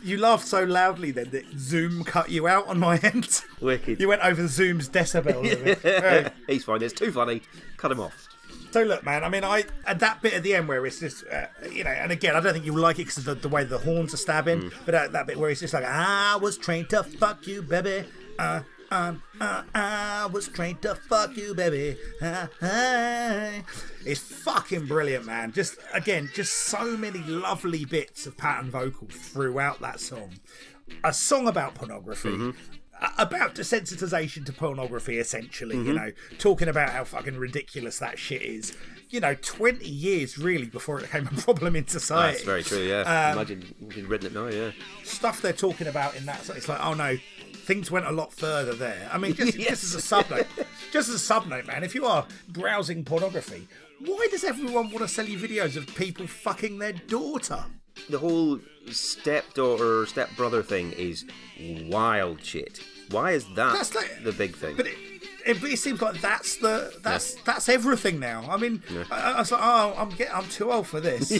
Speaker 1: You laughed so loudly then that Zoom cut you out on my end.
Speaker 2: Wicked.
Speaker 1: You went over Zoom's decibel limit. Right.
Speaker 2: He's fine. It's too funny. Cut him off.
Speaker 1: So look, man, I mean, at that bit at the end where it's just, and again, I don't think you'll like it because of the way the horns are stabbing, but that bit where it's just like, I was trained to fuck you, baby. I was trained to fuck you, baby. It's fucking brilliant, man. Just so many lovely bits of Patton vocal throughout that song. A song about pornography. About desensitization to pornography, essentially, talking about how fucking ridiculous that shit is. 20 years really before it became a problem in society.
Speaker 2: That's very true, yeah. Imagine you'd written it now, yeah.
Speaker 1: Stuff they're talking about in that, it's like, oh no, things went a lot further there. I mean, just as a subnote, man, if you are browsing pornography, why does everyone want to sell you videos of people fucking their daughter?
Speaker 2: The whole stepdaughter, stepbrother thing is wild shit. Why is that the big thing?
Speaker 1: But it seems like that's everything now. I mean, I was like, I'm too old for this.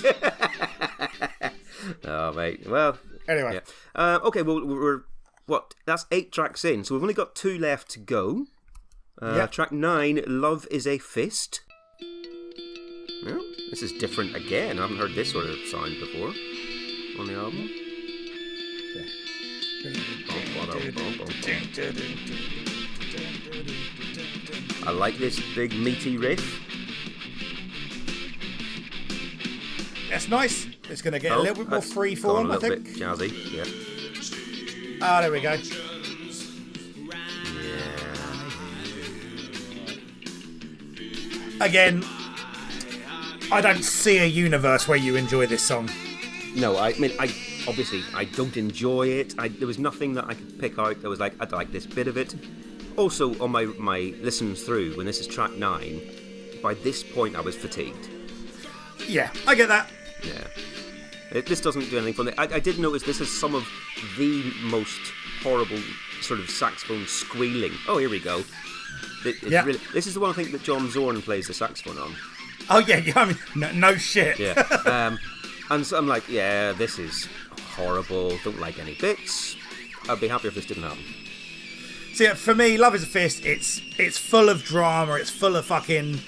Speaker 2: Oh, mate. Well,
Speaker 1: anyway.
Speaker 2: Yeah. Okay, well, we're that's 8 tracks in, so we've only got 2 left to go. Track 9, Love is a Fist. Well, this is different again. I haven't heard this sort of sound before on the album. I like this big meaty riff.
Speaker 1: That's nice. It's going to get a little bit more freeform, I think.
Speaker 2: A bit jazzy, yeah.
Speaker 1: Ah, there we go.
Speaker 2: Yeah.
Speaker 1: Again, I don't see a universe where you enjoy this song.
Speaker 2: No, I mean, I don't enjoy it. There was nothing that I could pick out that was like, I'd like this bit of it. Also, on my listens through, when this is track 9, by this point I was fatigued.
Speaker 1: Yeah, I get that.
Speaker 2: Yeah. This doesn't do anything for me. I did notice this is some of the most horrible sort of saxophone squealing. Oh, here we go. Really, this is the one I think that John Zorn plays the saxophone on.
Speaker 1: Oh, yeah, I mean, no shit.
Speaker 2: Yeah. And so I'm like, yeah, this is horrible. Don't like any bits. I'd be happy if this didn't happen.
Speaker 1: So yeah, for me, Love is a Fist, it's full of drama, it's full of fucking...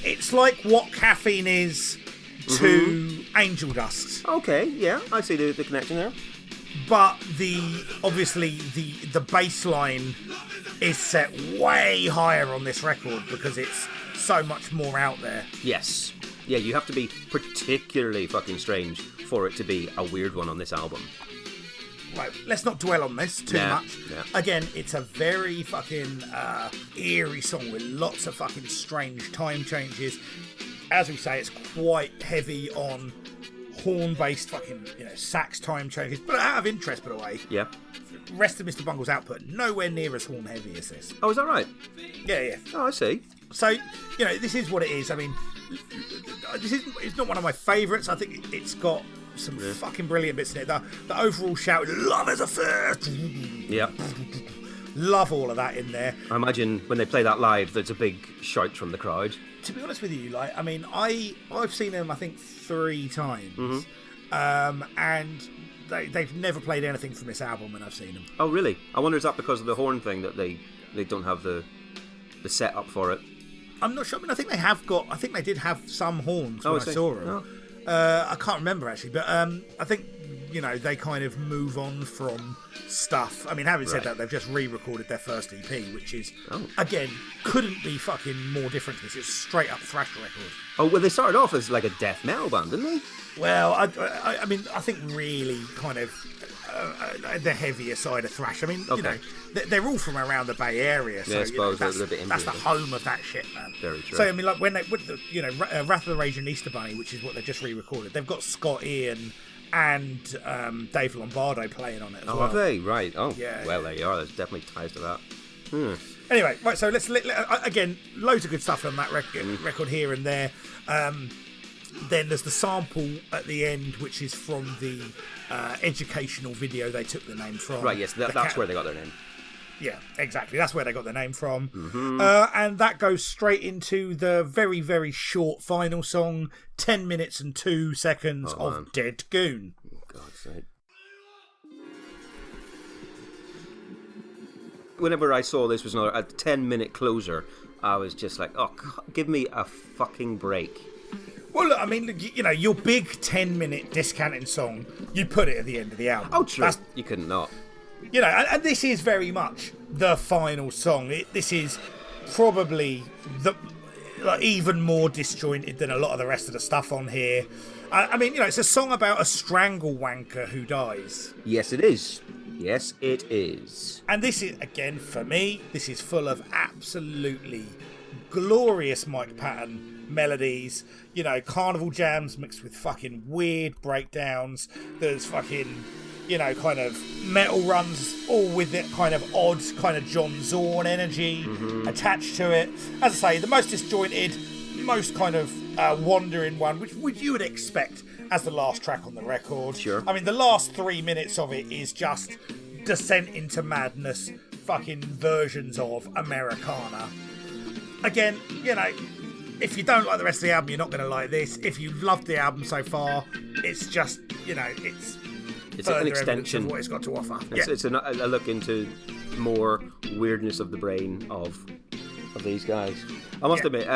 Speaker 1: It's like what Caffeine is to Angel Dust.
Speaker 2: Okay, yeah, I see the connection there.
Speaker 1: But obviously the bass line is set way higher on this record because it's so much more out there.
Speaker 2: Yes. Yeah, you have to be particularly fucking strange for it to be a weird one on this album.
Speaker 1: Right, let's not dwell on this too much.
Speaker 2: Yeah.
Speaker 1: Again, it's a very fucking eerie song with lots of fucking strange time changes. As we say, it's quite heavy on horn-based fucking, sax time changes. But out of interest, by the way, rest of Mr. Bungle's output nowhere near as horn-heavy as this.
Speaker 2: Oh, is that right?
Speaker 1: Yeah.
Speaker 2: Oh, I see.
Speaker 1: So, this is what it is. I mean, it's not one of my favourites. I think it's got some fucking brilliant bits in it. The overall shout, love is a first.
Speaker 2: Yeah.
Speaker 1: Love all of that in there.
Speaker 2: I imagine when they play that live, there's a big shout from the crowd.
Speaker 1: To be honest with you, I've seen them, I think, 3 times.
Speaker 2: Mm-hmm.
Speaker 1: And they've never played anything from this album when I've seen them.
Speaker 2: Oh, really? I wonder, is that because of the horn thing that they don't have the setup for it?
Speaker 1: I'm not sure. I mean, I think they did have some horns when I saw them.
Speaker 2: Oh.
Speaker 1: I can't remember, actually, but I think, they kind of move on from stuff. I mean, having said that, they've just re-recorded their first EP, which is, again, couldn't be fucking more different to this. It's straight up thrash record.
Speaker 2: Oh, well, they started off as like a death metal band, didn't they?
Speaker 1: Well, I mean, I think really kind of the heavier side of thrash. I mean, they're all from around the Bay Area, so
Speaker 2: I suppose
Speaker 1: that's
Speaker 2: the
Speaker 1: home of that shit, man.
Speaker 2: Very true.
Speaker 1: So I mean, like with Wrath of the Raging Easter Bunny, which is what they just re-recorded, they've got Scott Ian and Dave Lombardo playing on it as well.
Speaker 2: Have they? Right. Oh,
Speaker 1: yeah.
Speaker 2: Well, there you are. There's definitely ties to that.
Speaker 1: Anyway, right. So let's again, loads of good stuff on that record here and there. Then there's the sample at the end, which is from the educational video they took the name from.
Speaker 2: Right. Yes, that's where they got their name.
Speaker 1: Yeah, exactly. That's where they got their name from.
Speaker 2: Mm-hmm.
Speaker 1: And that goes straight into the very, very short final song, 10 minutes and 2 seconds of Dead Goon.
Speaker 2: Oh, God's sake. Whenever I saw this was a 10-minute closer, I was just like, oh, give me a fucking break.
Speaker 1: Well, look, I mean, your big 10-minute discounting song, you put it at the end of the album.
Speaker 2: Oh, true. You couldn't not.
Speaker 1: And this is very much the final song. This is probably even more disjointed than a lot of the rest of the stuff on here. I mean, it's a song about a strangle wanker who dies.
Speaker 2: Yes, it is. Yes, it is.
Speaker 1: And this is, again, for me, this is full of absolutely glorious Mike Patton melodies. Carnival jams mixed with fucking weird breakdowns. There's fucking... kind of metal runs, all with that kind of odd, kind of John Zorn energy attached to it. As I say, the most disjointed, most kind of wandering one, which you would expect as the last track on the record.
Speaker 2: Sure.
Speaker 1: I mean, the last 3 minutes of it is just descent into madness, fucking versions of Americana. Again, if you don't like the rest of the album, you're not going to like this. If you've loved the album so far, it's just, it's
Speaker 2: an extension
Speaker 1: of what it's got to offer.
Speaker 2: It's a look into more weirdness of the brain of these guys. I must admit,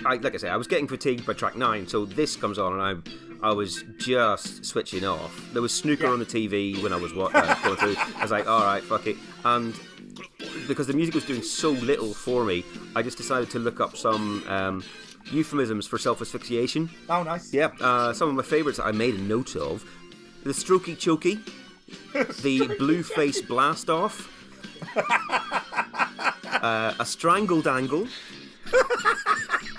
Speaker 2: like I say, I was getting fatigued by track 9, so this comes on and I was just switching off. There was snooker on the TV when I was going through. I was like, all right, fuck it. And because the music was doing so little for me, I just decided to look up some euphemisms for self-asphyxiation.
Speaker 1: Oh, nice.
Speaker 2: Yeah, some of my favourites that I made a note of. The strokey chokey, the blue face blast off, a strangle dangle,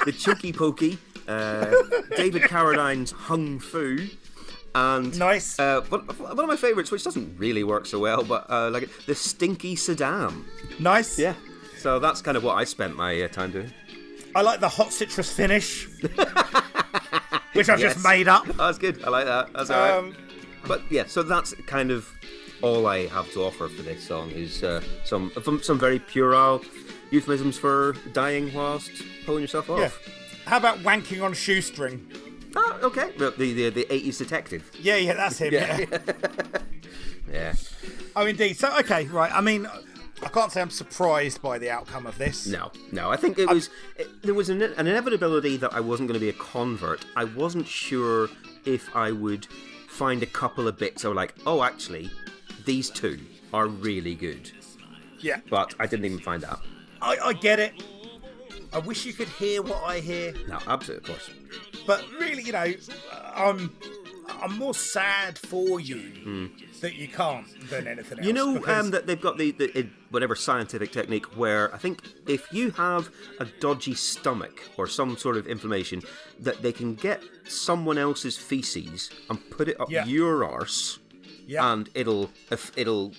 Speaker 2: the chokey pokey, David Carradine's hung fu, and
Speaker 1: nice.
Speaker 2: One of my favourites, which doesn't really work so well, but the stinky Saddam.
Speaker 1: Nice.
Speaker 2: Yeah. So that's kind of what I spent my time doing.
Speaker 1: I like the hot citrus finish, which I've just made up.
Speaker 2: Oh, that's good. I like that. That's all right. But yeah, so that's kind of all I have to offer for this song is some very puerile euphemisms for dying whilst pulling yourself off.
Speaker 1: Yeah. How about wanking on shoestring?
Speaker 2: Oh, okay. The 80s detective.
Speaker 1: Yeah, that's him. Yeah.
Speaker 2: Yeah.
Speaker 1: Oh, indeed. So, okay, right. I mean, I can't say I'm surprised by the outcome of this.
Speaker 2: No. I think there was an inevitability that I wasn't going to be a convert. I wasn't sure if I would find a couple of bits. I was like, oh, actually, these two are really good.
Speaker 1: Yeah.
Speaker 2: But I didn't even find that.
Speaker 1: I get it. I wish you could hear what I hear.
Speaker 2: No, absolutely, of course.
Speaker 1: But really, you know, I'm more sad for you that you can't than anything else.
Speaker 2: You know
Speaker 1: because...
Speaker 2: that they've got the whatever scientific technique where I think if you have a dodgy stomach or some sort of inflammation, that they can get someone else's feces and put it up your arse. Yeah. And it'll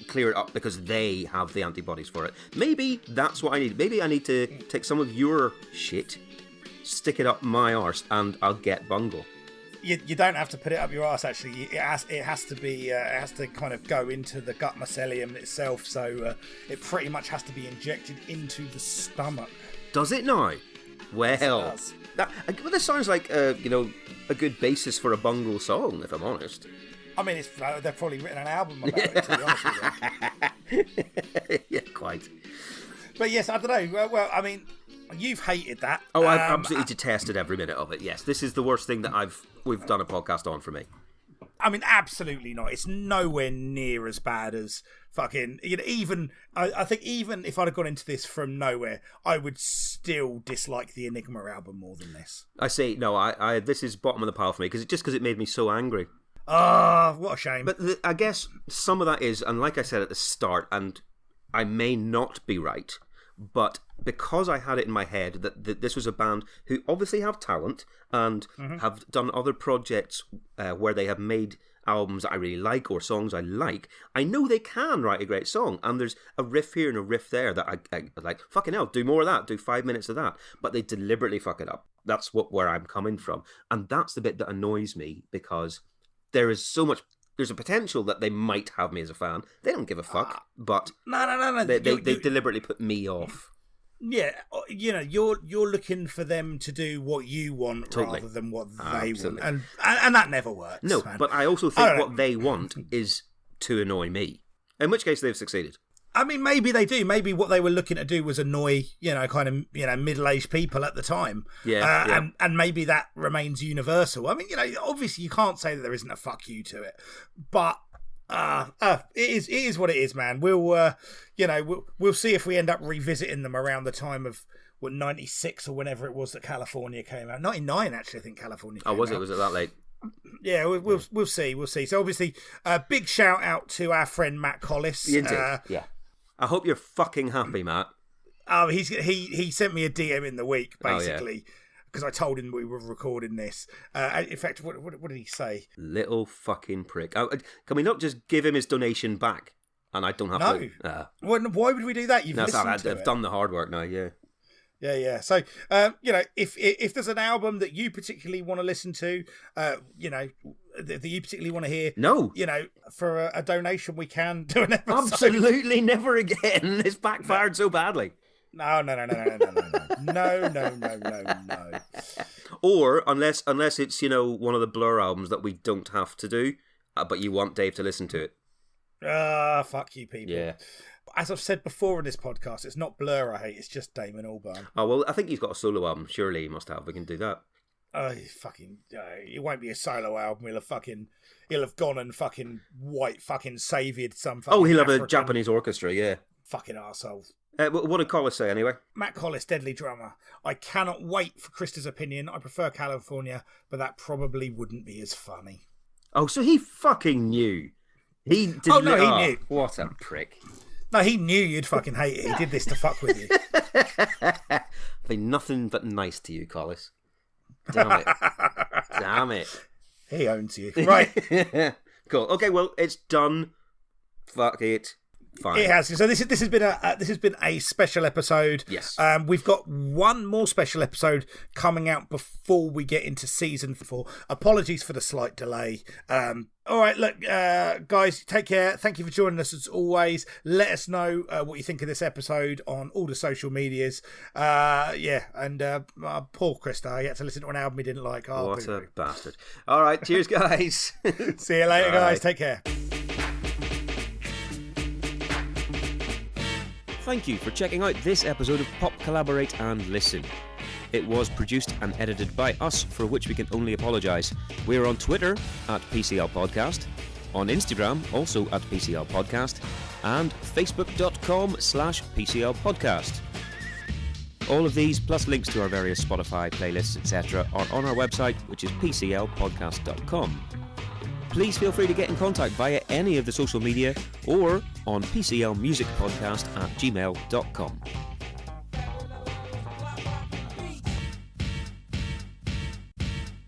Speaker 2: clear it up because they have the antibodies for it. Maybe that's what I need. Maybe I need to take some of your shit, stick it up my arse, and I'll get Bungle.
Speaker 1: You don't have to put it up your arse. Actually, it has to kind of go into the gut mycelium itself. So it pretty much has to be injected into the stomach.
Speaker 2: Does it now? Well,
Speaker 1: yes,
Speaker 2: this sounds like a good basis for a Bungle song, if I'm honest.
Speaker 1: I mean, they've probably written an album about it, to be honest with you.
Speaker 2: Yeah, quite.
Speaker 1: But yes, I don't know. Well, I mean, you've hated that.
Speaker 2: Oh, I've absolutely detested every minute of it. Yes, this is the worst thing that we've done a podcast on for me.
Speaker 1: I mean, absolutely not. It's nowhere near as bad as fucking. You know, I think even if I'd have gone into this from nowhere, I would still dislike the Enigma album more than this.
Speaker 2: I see. No, I this is bottom of the pile for me because it made me so angry.
Speaker 1: Ah, what a shame.
Speaker 2: But I guess some of that is, and like I said at the start, and I may not be right, but because I had it in my head that this was a band who obviously have talent and have done other projects where they have made albums that I really like or songs I like, I know they can write a great song. And there's a riff here and a riff there that I like, fucking hell, do more of that, do 5 minutes of that. But they deliberately fuck it up. That's where I'm coming from. And that's the bit that annoys me because... there's a potential that they might have me as a fan. They don't give a fuck, but
Speaker 1: no.
Speaker 2: They deliberately put me off.
Speaker 1: Yeah, you know, you're looking for them to do what you want rather than what they want, and that never works.
Speaker 2: No,
Speaker 1: man.
Speaker 2: But I also think what they want is to annoy me. In which case, they've succeeded.
Speaker 1: I mean, maybe they do. Maybe what they were looking to do was annoy, kind of, middle-aged people at the time.
Speaker 2: Yeah.
Speaker 1: And maybe that remains universal. I mean, obviously you can't say that there isn't a fuck you to it, but it is what it is, man. We'll see if we end up revisiting them around the time of 96 or whenever it was that California came out. 99, actually, I think California came out.
Speaker 2: Oh, was it? Was it that late?
Speaker 1: Yeah, we'll see. We'll see. So obviously, big shout out to our friend Matt Collis.
Speaker 2: Yeah. I hope you're fucking happy, Matt.
Speaker 1: Oh, he sent me a DM in the week, basically, because I told him we were recording this. In fact, what did he say?
Speaker 2: Little fucking prick. Can we not just give him his donation back? And I don't have to...
Speaker 1: Why would we do that?
Speaker 2: I've done the hard work now, yeah.
Speaker 1: Yeah. So, if there's an album that you particularly want to listen to, that you particularly want to hear, for a donation, we can do an episode.
Speaker 2: Absolutely never again. This backfired so badly.
Speaker 1: No.
Speaker 2: Or unless it's one of the Blur albums that we don't have to do, but you want Dave to listen to it.
Speaker 1: Fuck you, people.
Speaker 2: Yeah.
Speaker 1: As I've said before in this podcast, it's not Blur I hate, it's just Damon Albarn.
Speaker 2: Oh, well, I think he's got a solo album. Surely he must have. We can do that.
Speaker 1: It won't be a solo album. He'll have gone and fucking saviored some fucking
Speaker 2: he'll have
Speaker 1: African
Speaker 2: a Japanese orchestra, yeah.
Speaker 1: Fucking arsehole.
Speaker 2: What did Collis say, anyway?
Speaker 1: Matt Collis, deadly drummer. I cannot wait for Krista's opinion. I prefer California, but that probably wouldn't be as funny.
Speaker 2: Oh, so he fucking knew. He didn't.
Speaker 1: Oh, no, he knew.
Speaker 2: What a prick.
Speaker 1: No, he knew you'd fucking hate it. He did this to fuck with you.
Speaker 2: I've been nothing but nice to you, Collis. Damn it.
Speaker 1: He owns you. Right.
Speaker 2: Cool. Okay, well, it's done. Fuck it. Fine.
Speaker 1: It has. So this has been a special episode.
Speaker 2: Yes.
Speaker 1: We've got one more special episode coming out before we get into season 4. Apologies for the slight delay. All right, look, guys, take care. Thank you for joining us as always. Let us know what you think of this episode on all the social medias. And poor Krista, he had to listen to an album he didn't like. Oh,
Speaker 2: what a bastard. All right, cheers, guys.
Speaker 1: See you later, guys. Take care.
Speaker 4: Thank you for checking out this episode of Pop Collaborate and Listen. It was produced and edited by us, for which we can only apologise. We're on Twitter at PCL Podcast, on Instagram also at PCL Podcast, and Facebook.com/PCL Podcast. All of these, plus links to our various Spotify playlists, etc., are on our website, which is pclpodcast.com. Please feel free to get in contact via any of the social media or on pclmusicpodcast@gmail.com.